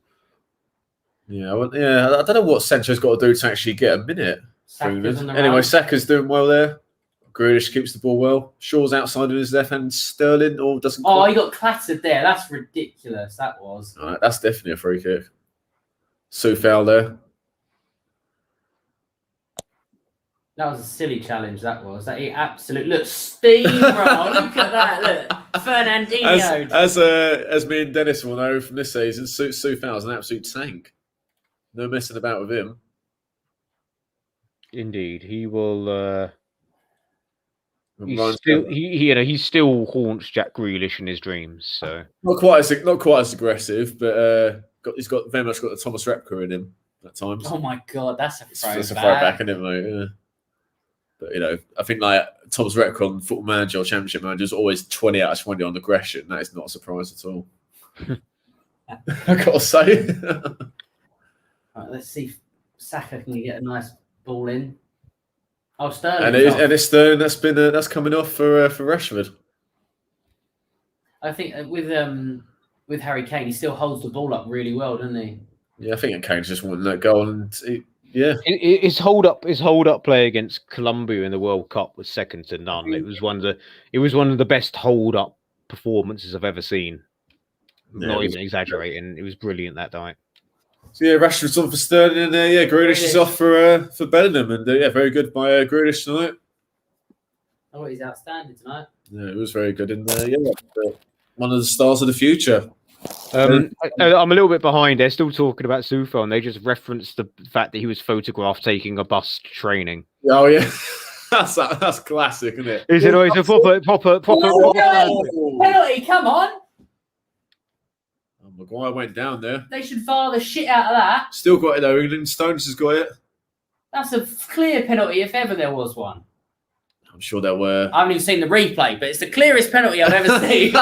Yeah, I don't know what Sancho's got to do to actually get a minute. Anyway, Saka's doing well there. Grealish keeps the ball well. Shaw's outside on his left hand. Sterling doesn't. Oh, he got clattered there. That's ridiculous. That was. All right, that's definitely a free kick. Soufal there. That was a silly challenge. That was. That he absolutely look steamroll. Look at that. Look, Fernandinho. As me and Dennis will know from this season, Soufal's an absolute tank. No messing about with him. Indeed, he will. He still haunts Jack Grealish in his dreams. So not quite as aggressive, but he's got very much got the Thomas Repka in him at times. Oh my god, that's a throw back, isn't it, mate? Yeah. But I think like Thomas Repka on Football Manager or Championship Manager is always 20 out of 20 on aggression. That is not a surprise at all. I gotta say. Right, let's see if Saka can get a nice ball in. Oh, Sterling. And it's Sterling that's coming off for Rashford. I think with Harry Kane, he still holds the ball up really well, doesn't he? Yeah, I think Kane's just wanting that goal, and his hold up play against Colombia in the World Cup was second to none. It was one of the best hold up performances I've ever seen. Not even exaggerating. It was brilliant that night. So Rashford's on for Sterling, and Grealish is off for Bellingham, and very good by Grealish tonight. Oh, he's outstanding tonight. Yeah, it was very good, and one of the stars of the future. I'm a little bit behind. They're still talking about Soufal, and they just referenced the fact that he was photographed taking a bus to training. Oh yeah, that's classic, isn't it? Is it always a proper? Penalty! Come on. Maguire went down there. They should VAR the shit out of that. Still got it though. England Stones has got it. That's a clear penalty if ever there was one. I'm sure there were. I haven't even seen the replay, but it's the clearest penalty I've ever seen.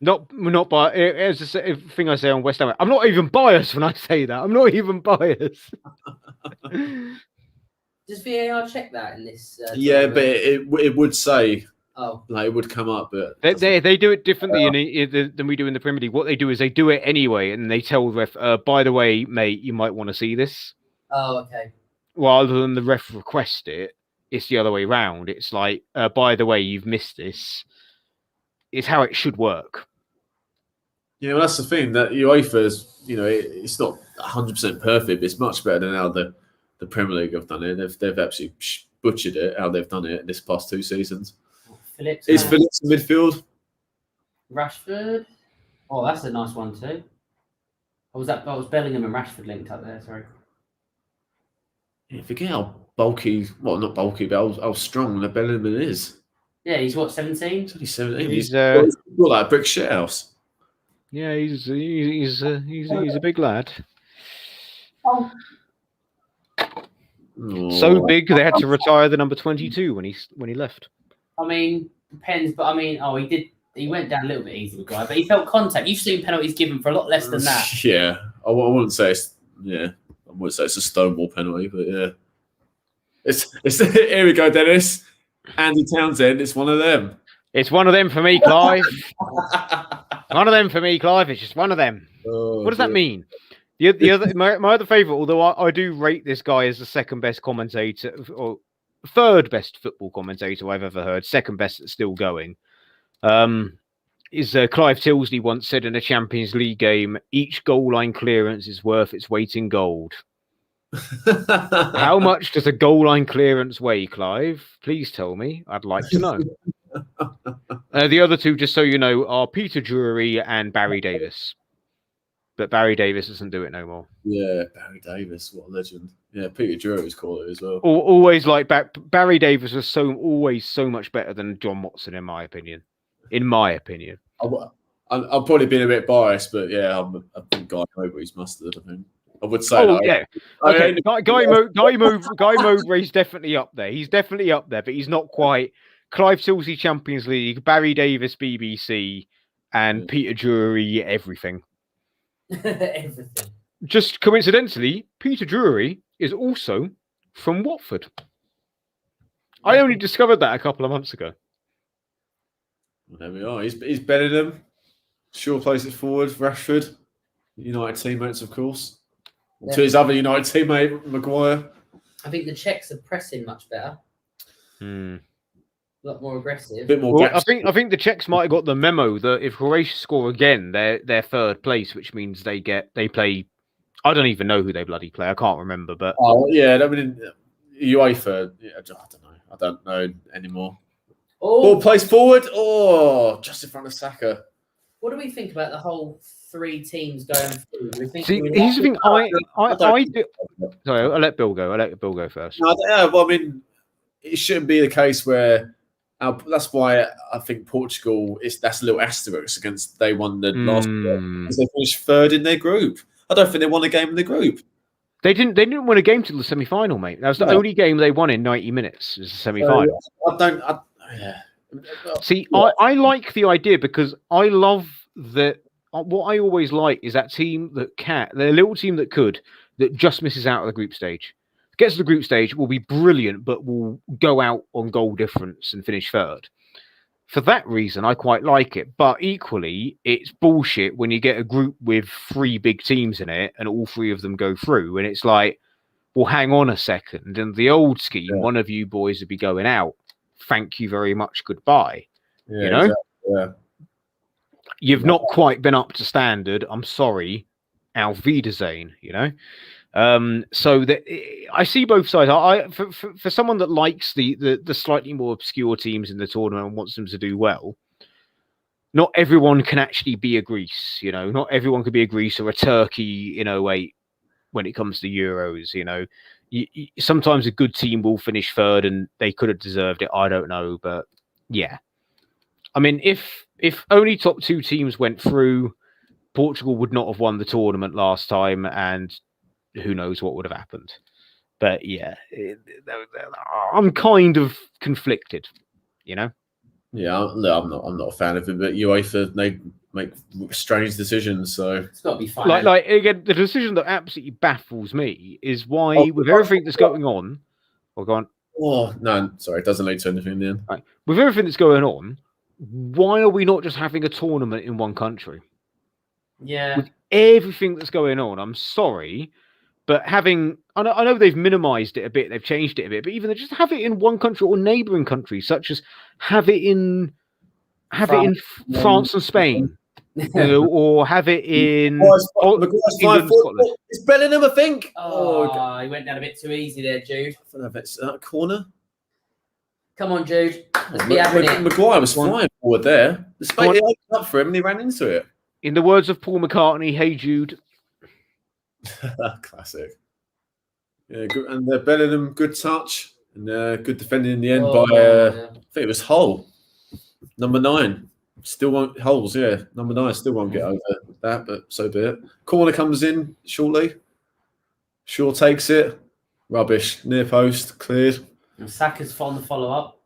Not by. It's a thing I say on West Ham. I'm not even biased when I say that. I'm not even biased. Does VAR check that in this? Yeah, but it would say Oh, Like it would come up, but They do it differently than we do in the Premier League. What they do is they do it anyway, and they tell the ref, by the way, mate, you might want to see this. Oh, okay. Rather than the ref request it, it's the other way round. It's like, by the way, you've missed this. It's how it should work. Yeah, well, that's the thing that UEFA's, it's not 100% perfect, but it's much better than how the Premier League have done it. They've absolutely butchered it how they've done it this past 2 seasons. Phillips. Is Phillips in midfield? Rashford. Oh, that's a nice one too. Or was Bellingham and Rashford linked up there? Sorry. Yeah, forget how bulky, well, not bulky, but how strong the Bellingham is. Yeah, he's what, 17? He's only 17. He's got like a brick shit house. Yeah, he's a big lad. Oh. So big they had to retire the number 22 when he left. I mean, depends, but I mean, he went down a little bit easy with Guy, but he felt contact. You've seen penalties given for a lot less than that. Yeah, I wouldn't say it's a Stonewall penalty, but yeah. It's here we go, Dennis. Andy Townsend, it's one of them. It's one of them for me, Clive. One of them for me, Clive. It's just one of them. Oh, what does that mean? The other, my other favourite, although I do rate this guy as the second best commentator, or third best football commentator I've ever heard, second best that's still going, is Clive Tilsley once said in a Champions League game, each goal line clearance is worth its weight in gold. How much does a goal line clearance weigh, Clive? Please tell me. I'd like to know. The other two, just so you know, are Peter Drury and Barry Davis. But Barry Davis doesn't do it no more. Yeah, Barry Davis, what a legend. Yeah, Peter Drury's called it as well. Always like Barry Davis was always so much better than John Watson, in my opinion. In my opinion. I'm probably being a bit biased, but yeah, I think Guy Mowbray's mustard, I think. I would say that. Yeah. Okay, Guy Mowbray's definitely up there. He's definitely up there, but he's not quite. Clive Tilsley, Champions League, Barry Davis, BBC, and Peter Drury, everything. Everything. Just coincidentally, Peter Drury is also from Watford. I only discovered that a couple of months ago. Well, there we are. He's Bellingham. Sure plays it forward. Rashford. United teammates, of course. Yeah. To his other United teammate, Maguire. I think the Czechs are pressing much better. A lot more aggressive. A bit more. Well, I think the Czechs might have got the memo that if Croatia score again, they're third place, which means they play. I don't even know who they bloody play. I can't remember, but yeah, I mean UEFA. Yeah, I don't know anymore. Oh, ball plays forward. Oh, just in front of Saka. What do we think about the whole 3 teams going through? Here's the thing. I do. Sorry, I'll let Bill go first. No, well, I mean, it shouldn't be the case where. That's why I think Portugal that's a little asterisk against they won the last because they finished third in their group. I don't think they won a game in the group. They didn't win a game till the semi-final, mate. That was the only game they won in 90 minutes. Was the semi-final. See, I like the idea because I love that. What I always like is that team the little team that just misses out of the group stage. Gets to the group stage, will be brilliant, but will go out on goal difference and finish third. For that reason, I quite like it. But equally, it's bullshit when you get a group with 3 big teams in it and all 3 of them go through. And it's like, well, hang on a second. And the old scheme, one of you boys would be going out. Thank you very much. Goodbye. Yeah, you know? Exactly. Yeah. You've not quite been up to standard. I'm sorry. Auf Wiedersehen, So that I see both sides. For someone that likes the slightly more obscure teams in the tournament and wants them to do well, not everyone can actually be a Greece. Not everyone can be a Greece or a Turkey in 2008 when it comes to Euros. Sometimes a good team will finish third and they could have deserved it. I don't know, but yeah. I mean, if only top 2 teams went through, Portugal would not have won the tournament last time, and who knows what would have happened. But yeah, I'm kind of conflicted, Yeah, I'm not a fan of it, but UEFA, they make strange decisions, so it's got to be fine. Like again, the decision that absolutely baffles me is why, with everything that's going on, go on. Oh no, sorry, it doesn't lead to anything in the end. Right. With everything that's going on, why are we not just having a tournament in one country? Yeah. With everything that's going on, I'm sorry, but I know they've minimized it a bit, they've changed it a bit, but even just have it in one country or neighboring countries, such as have it in France and Spain. Or have it in England, Scotland. It's Bellingham, I think. Oh, he went down a bit too easy there, Jude. I don't know if it's that corner. Come on, Jude. Let's be having it. Maguire was flying forward there. The space opened up for him and he ran into it. In the words of Paul McCartney, "Hey Jude." Classic. Yeah, good. And Bellingham, good touch and good defending in the end by I think it was Hull, number 9. Still won't Holes, yeah. Number 9 still won't get over that, but so be it. Corner comes in shortly. Shaw takes it. Rubbish. Near post, cleared. And Saka's on the follow-up.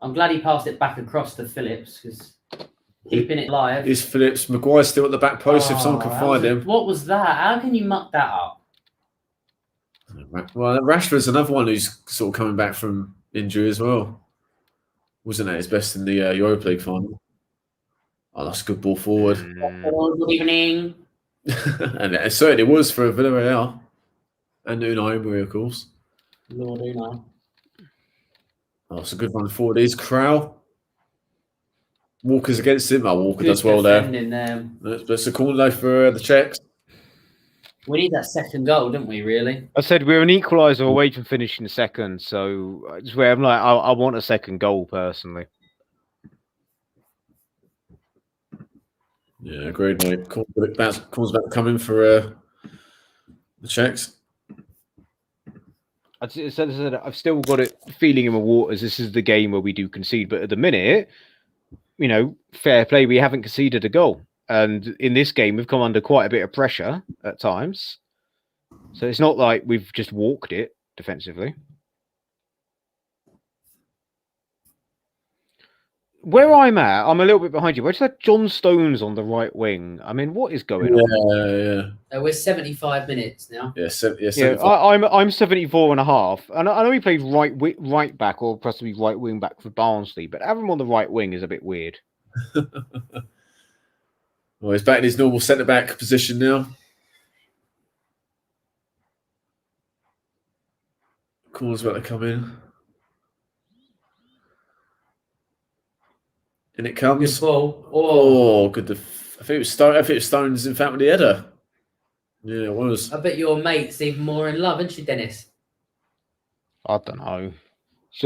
I'm glad he passed it back across to Phillips because keeping it live. Is Phillips. Maguire's still at the back post if someone can find him. What was that? How can you muck that up? Well, Rashford's another one who's sort of coming back from injury as well. Wasn't at his best in the Europa League final. Oh, that's a good ball forward. Good evening. And it certainly was for Villarreal. And Unai Emery, of course. Lord Unai. Oh, it's a good run forward. Here's Crow. Walker's against him. Oh, Walker does well there. But it's a corner though for the Czechs. We need that second goal, don't we, really? I said we're an equaliser away from finishing second, so it's where I'm like, I want a second goal, personally. Yeah, agreed, mate. Corner's back coming for the Czechs. I've still got it feeling in my waters. This is the game where we do concede, but at the minute, you know, fair play, we haven't conceded a goal. And in this game, we've come under quite a bit of pressure at times. So it's not like we've just walked it defensively. Where I'm at, I'm a little bit behind you. Where's that John Stones on the right wing? I mean, what is going on? Yeah. We're 75 minutes now. Yeah, 75. I'm 74 and a half. And I know he played right back or possibly right wing back for Barnsley, but having him on the right wing is a bit weird. Well, he's back in his normal centre-back position now. Corner's about to come in. And it comes. Good ball. Oh, good. I think it was Stones, in fact, with the header. Yeah, it was. I bet your mate's even more in love, isn't she, Dennis? I don't know. She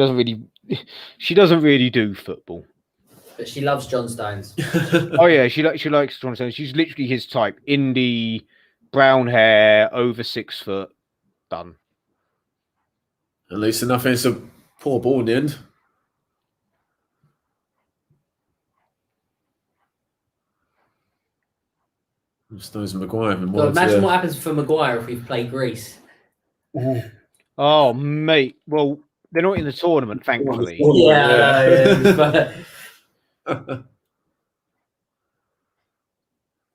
doesn't really do football. But she loves John Stones. Oh yeah, she likes John Stones. She's literally his type. Indie, brown hair, over 6 foot, done. At least enough. It's a poor ball in the end. Stones and Maguire. Imagine what happens for Maguire if we play Greece. Oh mate, well they're not in the tournament, thankfully. Yeah.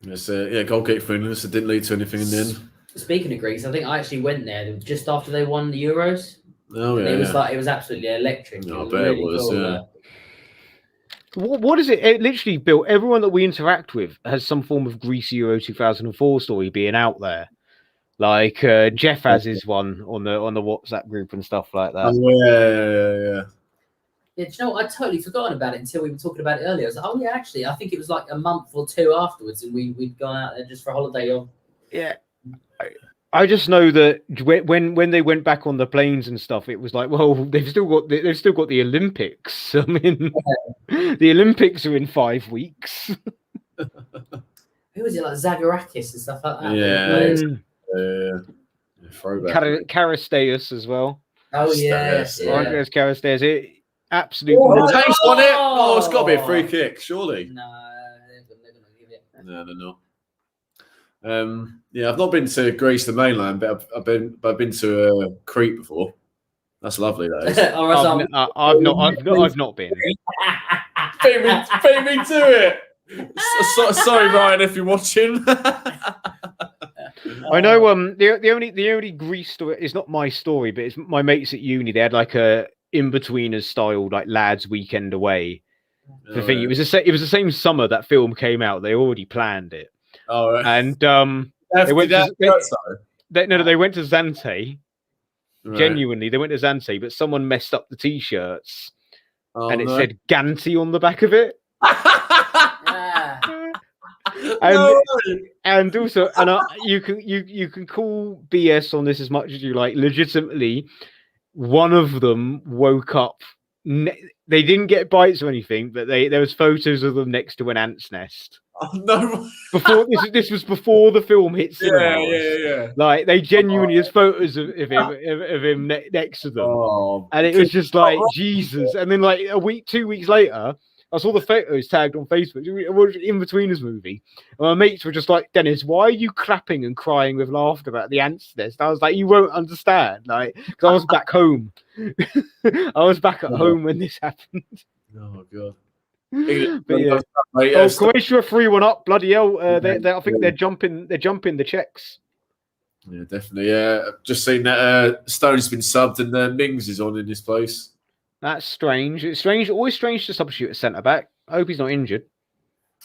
Yes, goal kick for England, so it didn't lead to anything in the end. Speaking of Greece, I think I actually went there just after they won the Euros. Oh yeah, it was absolutely electric. I bet it was. Cool, yeah. What is it? It literally, Bill, everyone that we interact with has some form of Greece Euro 2004 story being out there. Like Jeff has his one on the WhatsApp group and stuff like that. Oh, yeah. Yeah, do you know what? I'd totally forgotten about it until we were talking about it earlier. I was like, oh, yeah, actually, I think it was like a month or 2 afterwards, and we'd gone out there just for a holiday. Yeah. I just know that when they went back on the planes and stuff, it was like, well, they've still got the Olympics. I mean, the Olympics are in 5 weeks. Who was it, like Zagorakis and stuff like that? Yeah. Charisteas as well. Oh, yes. Yeah. There's Charisteas. It absolutely. Taste on it. Oh, it's got to be a free kick, surely. No, they're going to give it. No, they're not. I've not been to Greece, the mainland, but I've been to Crete before. That's lovely, that is. I've not been. Beat me to it. Sorry, Ryan, if you're watching. I know. The only Greece story is not my story, but it's my mates at uni. They had like a in-betweeners style like lads weekend away. The thing, it was the same summer that film came out. They already planned it. Oh, right. And they went to they went to Zante. Right. Genuinely, they went to Zante, but someone messed up the t-shirts, and it no. said Ganti on the back of it. And also, you can call BS on this as much as you like. Legitimately, one of them woke up. They didn't get bites or anything, but there was photos of them next to an ant's nest. Oh, no. Before this was before the film hit cinemas. Yeah. Like they genuinely there's photos of him next to them, and it was just like Jesus. And then like 2 weeks later, I saw the photos tagged on Facebook. It was an In-Betweeners movie. And my mates were just like, Dennis, why are you clapping and crying with laughter about the ants nest? I was like, you won't understand. Like, because I was back home. I was back at home when this happened. Oh, God. But yeah. Croatia 3-1 up. Bloody hell. I think they're jumping the Czechs. Yeah, definitely. Yeah. I've just seen that Stone's been subbed and Mings is on in this place. That's strange. It's strange. Always strange to substitute a centre back. I hope he's not injured.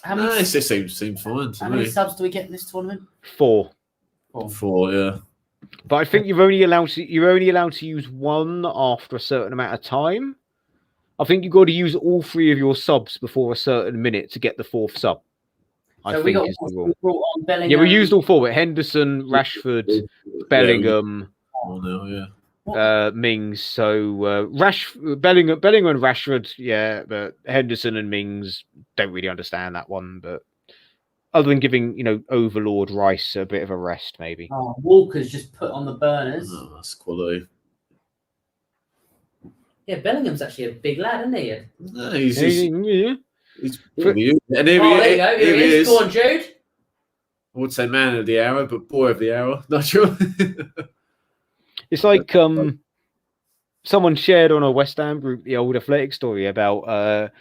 It seems fine. How many subs do we get in this tournament? 4. 4, yeah. But I think you're only allowed to use 1 after a certain amount of time. I think you've got to use all 3 of your subs before a certain minute to get the 4th sub. I think is the rule. Yeah, we used all 4. But Henderson, Rashford, Bellingham. Oh no, yeah. Mings, so Bellingham and Rashford, yeah, but Henderson and Mings don't really understand that one. But other than giving Overlord Rice a bit of a rest, maybe. Oh, Walker's just put on the burners. Oh, that's quality. Yeah, Bellingham's actually a big lad, isn't he? No, he's and there you go. Here he is. Go on, Jude. I would say man of the hour, but boy of the hour. Not sure. It's like someone shared on a West Ham group the old Athletic story about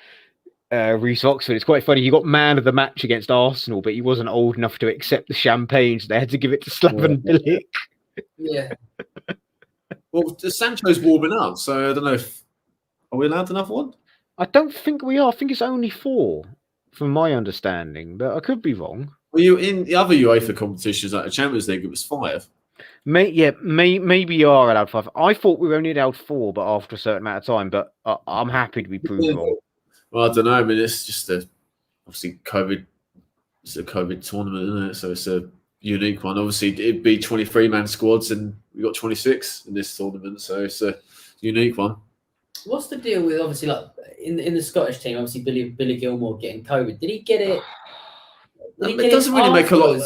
Reece Oxford. It's quite funny. He got man of the match against Arsenal, but he wasn't old enough to accept the champagne, so they had to give it to Slaven Bilic. Yeah. Well, Sancho's warming up, so I don't know if are we allowed another one? I don't think we are. I think it's only 4, from my understanding, but I could be wrong. Were you in the other UEFA competitions like the Champions League? It was 5. Maybe you are allowed 5. I thought we were only allowed 4, but after a certain amount of time. But I'm happy to be proved wrong. Well, I don't know. I mean, it's just obviously COVID. It's a COVID tournament, isn't it? So it's a unique one. Obviously, it'd be 23-man squads, and we got 26 in this tournament, so it's a unique one. What's the deal with obviously like in the Scottish team? Obviously, Billy Gilmore getting COVID. Did he get it? It doesn't really make a lot.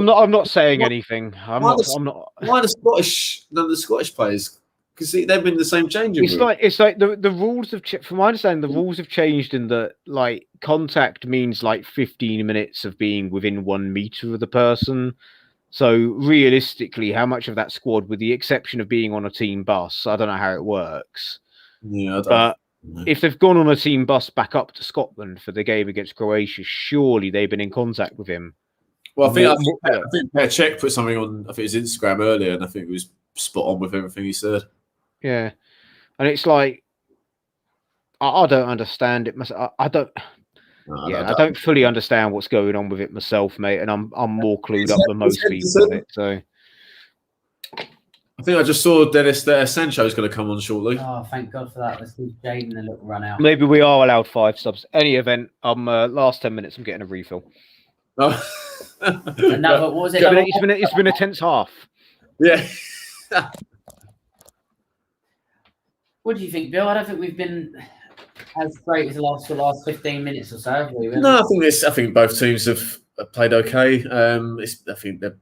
I'm not saying anything. Why the Scottish? None of the Scottish players, because they've been in the same changing room. It's like the rules have. From my understanding, the rules have changed in that like contact means like 15 minutes of being within 1 meter of the person. So realistically, how much of that squad, with the exception of being on a team bus, I don't know how it works. Yeah, but if they've gone on a team bus back up to Scotland for the game against Croatia, surely they've been in contact with him. Well, I think Czech put something on, I think his Instagram earlier, and I think it was spot on with everything he said. Yeah, and it's like I don't understand it. I don't fully understand what's going on with it myself, mate, and I'm more clued up than most people on it. So I think I just saw Dennis there. Sancho's going to come on shortly. Oh, thank God for that. Let's give Jaden a little run out. Maybe we are allowed 5 subs. Any event, last 10 minutes, I'm getting a refill. Oh. What was it? It's been a tense half. Yeah. What do you think, Bill? I don't think we've been as great as the last 15 minutes or so, have we? No, I think both teams have played okay. I think they're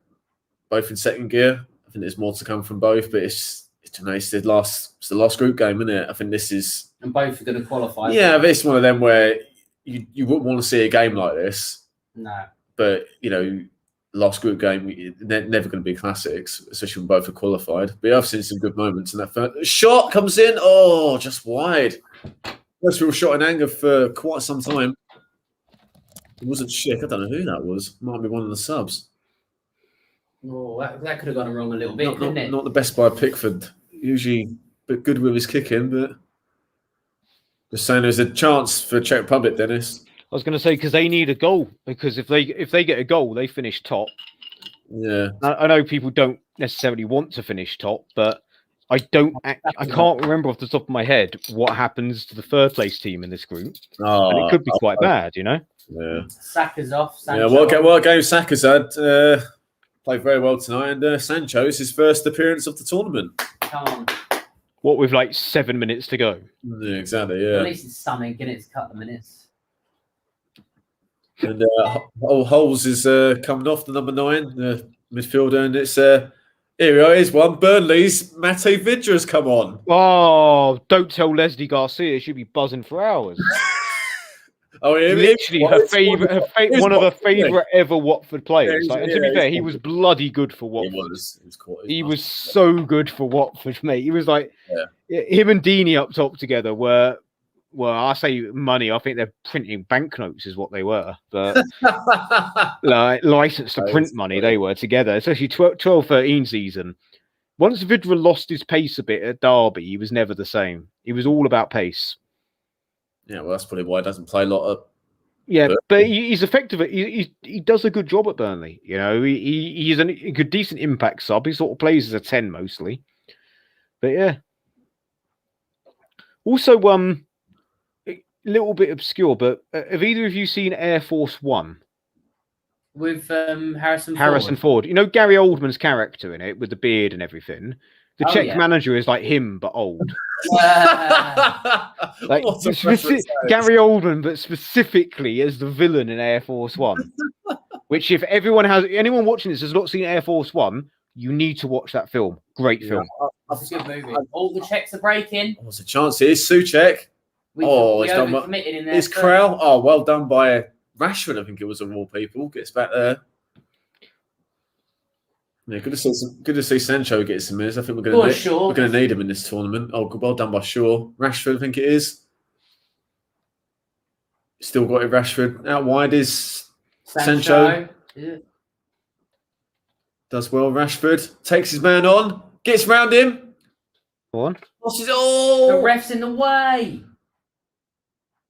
both in second gear. I think there's more to come from both, but it's the last group game, isn't it? I think this is, and both are going to qualify. Yeah, but it's one of them where you wouldn't want to see a game like this. No, but last group game, they're never going to be classics, especially when both are qualified. But I've seen some good moments, and that first shot comes in, just wide. First real shot in anger for quite some time. It wasn't Schick. I don't know who that was. Might be one of the subs. Oh, that could have gone wrong a little bit, couldn't it? Not the best by Pickford. Usually, but good with his kicking. But just saying, there's a chance for Czech Republic, Dennis. I was going to say because they need a goal, because if they get a goal, they finish top. Yeah, I know people don't necessarily want to finish top, but I can't remember off the top of my head what happens to the third place team in this group, and it could be quite bad, you know. Yeah, Saka's off. Sancho what game Saka's had? Played very well tonight, and Sancho's his first appearance of the tournament. Come on. What with like 7 minutes to go? Yeah, exactly. Yeah. At least it's something, and it's a couple of minutes. And Holes is coming off, the number 9 midfielder, and it's here he is one. Burnley's Matej Vydra has come on. Oh, don't tell Leslie Garcia; she'll be buzzing for hours. Oh, yeah, literally one of her favourite ever Watford players. And to be fair, he was bloody good for Watford. He was so good for Watford, mate. He was like him and Deeney up top together were. Well, I say money. I think they're printing banknotes is what they were, but like licensed to print money, they were together. Especially 12-13 season. Once Vydra lost his pace a bit at Derby, he was never the same. He was all about pace. Yeah, well, that's probably why he doesn't play a lot of. Yeah, but he's effective. He does a good job at Burnley. You know, he's a good, decent impact sub. He sort of plays as a 10 mostly. But yeah. Also, a little bit obscure, but have either of you seen Air Force One? With Harrison Ford. You know Gary Oldman's character in it with the beard and everything? The Czech manager is like him, but old. Like Gary Oldman, but specifically as the villain in Air Force One. Which, if anyone watching this has not seen Air Force One, you need to watch that film. Great film. That's a good movie. All the Czechs are breaking. What's the chance? Here's Souček. We overcommitted in there. It's Krell. Oh, well done by Rashford. I think it was of all people. Gets back there. Yeah, good to see Sancho get some minutes. I think we're going to need him in this tournament. Oh, well done by Shaw. Rashford, I think it is. Still got it, Rashford. Out wide is Sancho. Yeah. Does well, Rashford. Takes his man on. Gets round him. Go on. The ref's in the way.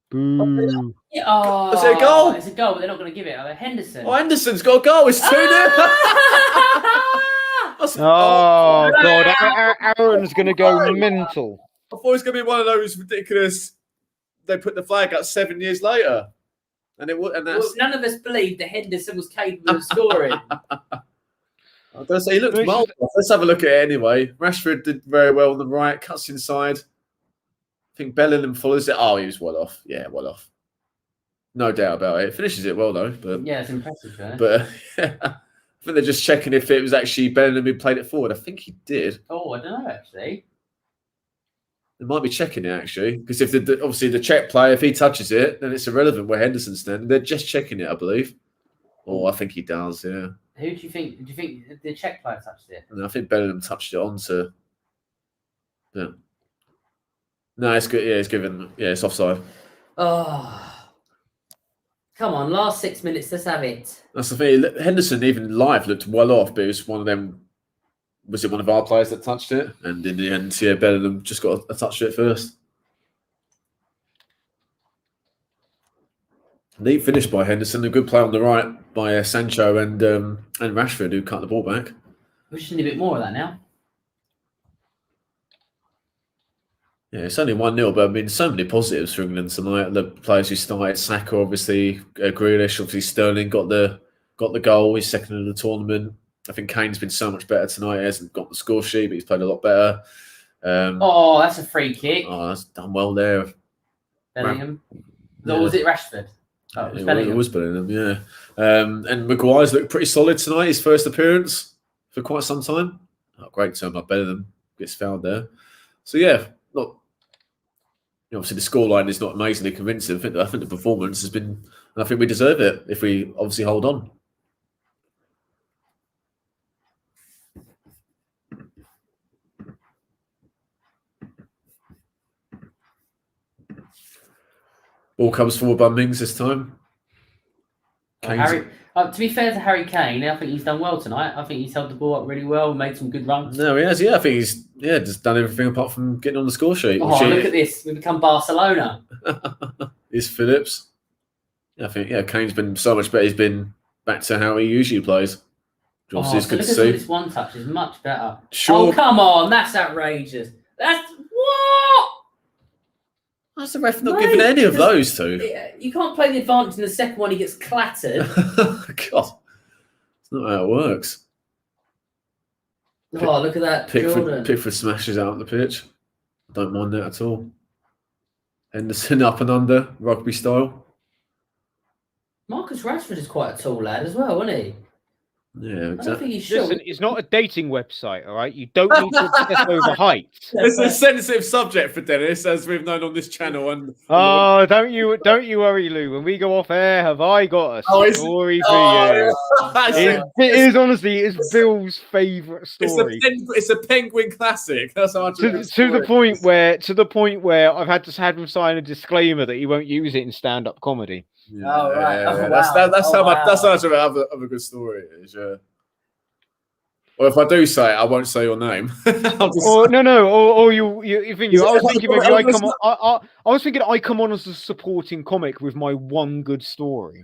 Boo. Oh, is it a goal? It's a goal, but they're not going to give it. Henderson. Oh, Henderson's got a goal. It's 2-0. Oh, God. Aaron's going to go mental. I thought it was going to be one of those ridiculous. They put the flag up 7 years later. And none of us believed that Henderson was capable of scoring. I don't say he looked marvellous. Let's have a look at it anyway. Rashford did very well on the right, cuts inside. I think Bellingham follows it. Oh, he was well off. Yeah, well off. No doubt about it. Finishes it well though. But yeah, it's impressive. But I think they're just checking if it was actually Bellingham who played it forward. I think he did. Oh, I don't know actually. They might be checking it actually, because if obviously the Czech player, if he touches it, then it's irrelevant where Henderson's standing. They're just checking it, I believe. Oh, I think he does. Yeah. Who do you think? Do you think the Czech player touched it? No, I think Bellingham touched it onto. Yeah. No, it's good. Yeah, it's given. Yeah, it's offside. Oh, come on! Last 6 minutes, let's have it. That's the thing. Henderson even live looked well off, but it was one of them. Was it one of our players that touched it? And in the end, yeah, Bellingham just got a touch to it first. Neat finish by Henderson. A good play on the right by Sancho and Rashford, who cut the ball back. We just need a bit more of that now. Yeah, it's only 1-0, but I mean, so many positives for England tonight. The players who started, Saka, obviously, Grealish, obviously Sterling got the goal. He's second in the tournament. I think Kane's been so much better tonight. He hasn't got the score sheet, but he's played a lot better. That's a free kick. Oh, that's done well there. Bellingham. Or was it Rashford? Oh, it was Bellingham, yeah. And Maguire's looked pretty solid tonight. His first appearance for quite some time. Oh, great turn by Bellingham. Gets fouled there. So, yeah, obviously the scoreline is not amazingly convincing. I think the performance has been, and I think we deserve it if we obviously hold on. Ball comes forward by Mings this time. To be fair to Harry Kane, I think he's done well tonight. I think he's held the ball up really well, made some good runs. No, he has. Yeah, I think he's just done everything apart from getting on the score sheet. Oh, look at this! We've become Barcelona. Is Phillips? Yeah, I think Kane's been so much better. He's been back to how he usually plays. Obviously, it's good to see. This one touch is much better. Sure. Oh, come on, that's outrageous. That's what? How's the ref not giving any of those two? You can't play the advantage in the second one. He gets clattered. God, it's not how it works. Oh, look at that, Jordan. Pickford smashes out on the pitch. Don't mind that at all. Henderson up and under, rugby style. Marcus Rashford is quite a tall lad as well, isn't he? Yeah, exactly. I don't think he's short. Listen, it's not a dating website, all right? You don't need to obsess over height. It's a sensitive subject for Dennis, as we've known on this channel. And don't you worry, Lou. When we go off air, have I got a story for you? It is honestly, it's Bill's favourite story. It's a penguin classic. That's how to the point where I've had to have him sign a disclaimer that he won't use it in stand-up comedy. Yeah, oh right, that's how much of a good story it is. Yeah. Well, if I do say it, I won't say your name. I was thinking I come on as a supporting comic with my one good story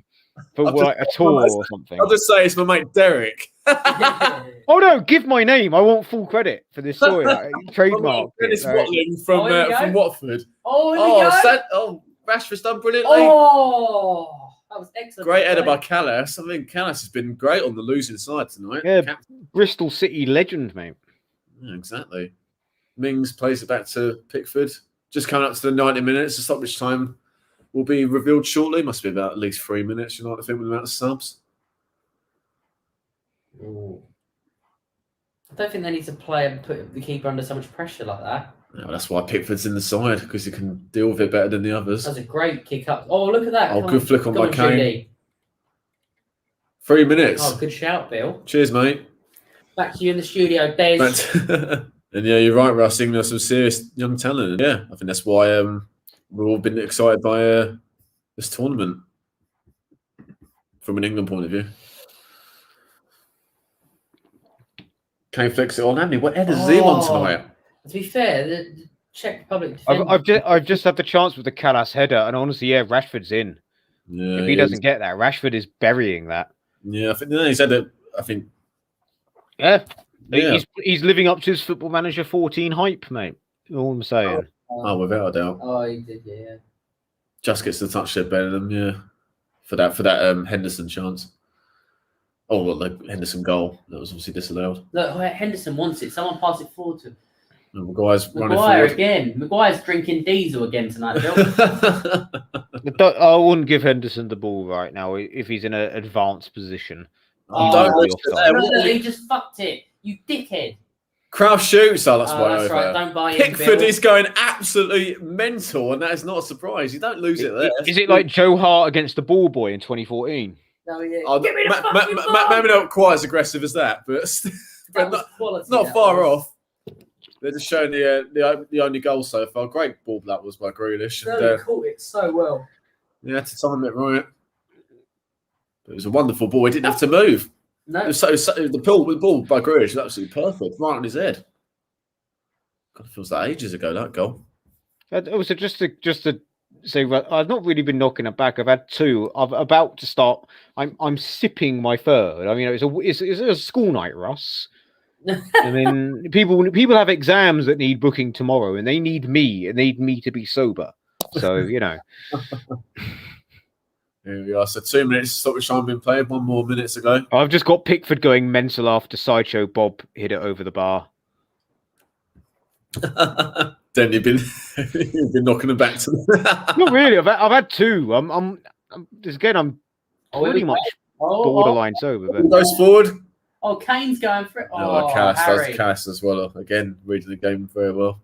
for like a tour or something. I'll just say it's my mate Derek. Oh no, give my name. I want full credit for this story. Trademark. Dennis Watling from Watford. Rashford's done brilliantly. Oh, that was excellent. Great header by Callas. I think Callas has been great on the losing side tonight. Yeah, Bristol City legend, mate. Yeah, exactly. Mings plays it back to Pickford. Just coming up to the 90 minutes. The stoppage time will be revealed shortly. Must be about at least 3 minutes, I think, with the amount of subs. Ooh. I don't think they need to play and put the keeper under so much pressure like that. No, that's why Pickford's in the side, because he can deal with it better than the others. That's a great kick up. Oh, look at that. Oh, good flick on by Kane. 3 minutes. Oh, good shout, Bill. Cheers, mate. Back to you in the studio, Des. And yeah, you're right, Russ. There's some serious young talent. Yeah, I think that's why we've all been excited by this tournament from an England point of view. Kane flicks it on, Andy. What headers has he won tonight? To be fair, the Czech Republic I've just had the chance with the Callas header, and honestly, Rashford's in. Yeah, if he doesn't get that, Rashford is burying that. Yeah, I think he's had it. I think. Yeah. He's living up to his Football Manager 14 hype, mate. All I'm saying. Oh, without a doubt. Oh, he did, yeah. Just gets the touch there better than for that Henderson chance. Oh, well, the Henderson goal that was obviously disallowed. Look, Henderson wants it. Someone pass it forward to him. Maguire's running forward again. Maguire's drinking diesel again tonight, Bill. I wouldn't give Henderson the ball right now if he's in an advanced position. He just fucked it. You dickhead. Crouch shoots. Oh, that's why that's right. Don't buy Pickford is going absolutely mental, and that is not a surprise. You don't lose it there. Is it like Joe Hart against the ball boy in 2014? Oh, yeah. Give me the maybe not quite as aggressive as that, but not far off. They're just showing the only goal so far. Great ball that was by Grealish. They caught it so well. Yeah, to time it right. It was a wonderful ball. He didn't have to move. No. The ball by Grealish was absolutely perfect, right on his head. God, it feels like ages ago, that goal. Also, just to say, I've not really been knocking it back. I've had two. I'm about to start. I'm sipping my third. I mean, it's a school night, Russ. I mean, people have exams that need booking tomorrow, and they need me to be sober. So Here we are. So 2 minutes stoppage time been played. 1 more minutes ago. I've just got Pickford going mental after Sideshow Bob hit it over the bar. Then you've been knocking them back to Not really. I've had two. I'm pretty much borderline sober. But... Goes forward. Oh, Kane's going for it. Callas as well. Again, reading the game very well.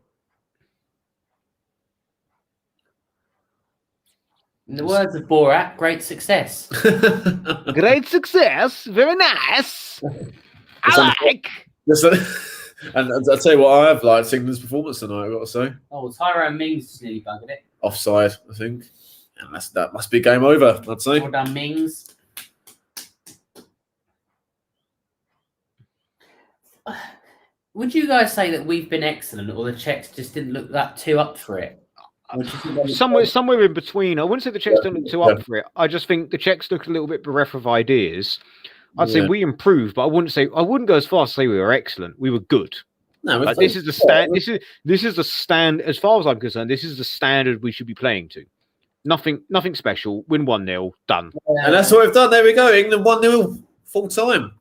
In the words of Borat, great success. Great success. Very nice. I like. And I'll tell you what, I have liked England's performance tonight, I've got to say. Oh, Tyrone Mings just nearly buggered it. Offside, I think. And that must be game over, I'd say. Well done, Mings. Would you guys say that we've been excellent, or the Czechs just didn't look that too up for it? Somewhere in between. I wouldn't say the Czechs don't look too up for it. I just think the Czechs look a little bit bereft of ideas. I'd say we improved, but I wouldn't go as far as to say we were excellent. We were good. No, like, this is the stand. This is the stand. As far as I'm concerned, this is the standard we should be playing to. Nothing special. Win 1-0, done. And that's what we've done. There we go. England 1-0 full time.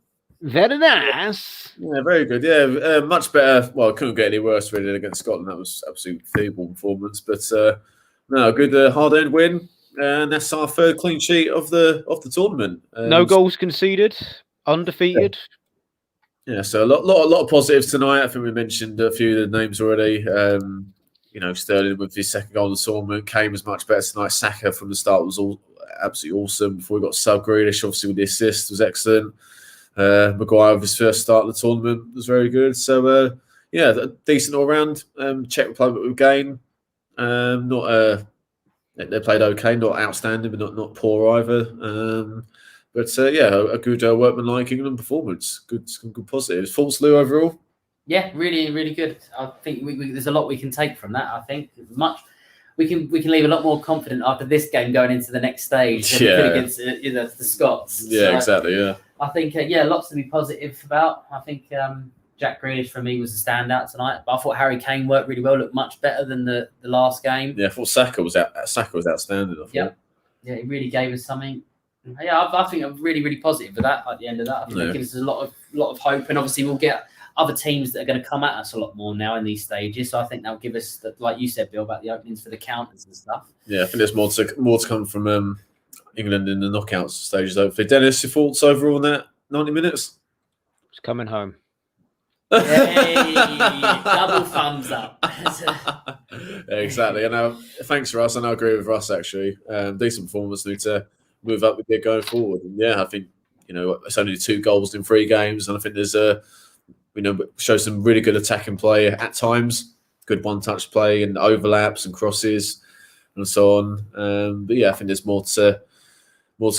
Very nice. Yeah, very good. Yeah, much better. Well, it couldn't get any worse really against Scotland. That was absolute feeble performance. But no, a good hard-earned win, and that's our third clean sheet of the tournament. No goals conceded, undefeated. Yeah, so a lot of positives tonight. I think we mentioned a few of the names already. Sterling with his second goal in the tournament. Kane was much better tonight. Saka from the start was absolutely awesome. Before we got sub Grealish, obviously with the assist was excellent. Maguire with his first start of the tournament was very good. So a decent all round. Czech Republic with gain. They played okay, not outstanding, but not poor either. A good workmanlike England performance. Some good positives. False Lou overall. Yeah, really, really good. I think there's a lot we can take from that. I think we can leave a lot more confident after this game going into the next stage than we could against the Scots. Yeah, so exactly. Yeah, I think lots to be positive about. I think Jack Grealish for me was a standout tonight. But I thought Harry Kane worked really well. Looked much better than the last game. Yeah, I thought Saka was outstanding. I thought. Yeah, he really gave us something. Yeah, I think I'm really, really positive for that. At the end of that, I think it gives us a lot of hope, and obviously we'll get other teams that are going to come at us a lot more now in these stages. So I think that'll give us, like you said, Bill, about the openings for the counters and stuff. Yeah, I think there's more to come from England in the knockouts stages. Hopefully, Dennis, your thoughts overall on that 90 minutes? It's coming home. Hey, double thumbs up. Yeah, exactly. And thanks for us, and I agree with Russ actually. Decent performance. Need to move up with it going forward. And yeah, I think it's only 2 goals in 3 games, and I think there's show some really good attacking play at times, good one-touch play and overlaps and crosses and so on. But yeah, I think there's more to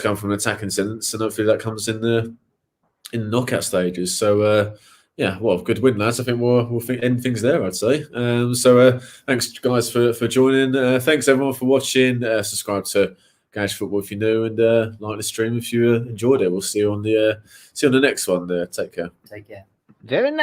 come from an attacking sense, and hopefully that comes in the knockout stages. So good win, lads. I think we'll end things there, I'd say. Thanks guys for joining. Thanks everyone for watching. Subscribe to Gage Football if you're new, and like the stream if you enjoyed it. We'll see you on the next one. Take care. Take care. Very nice.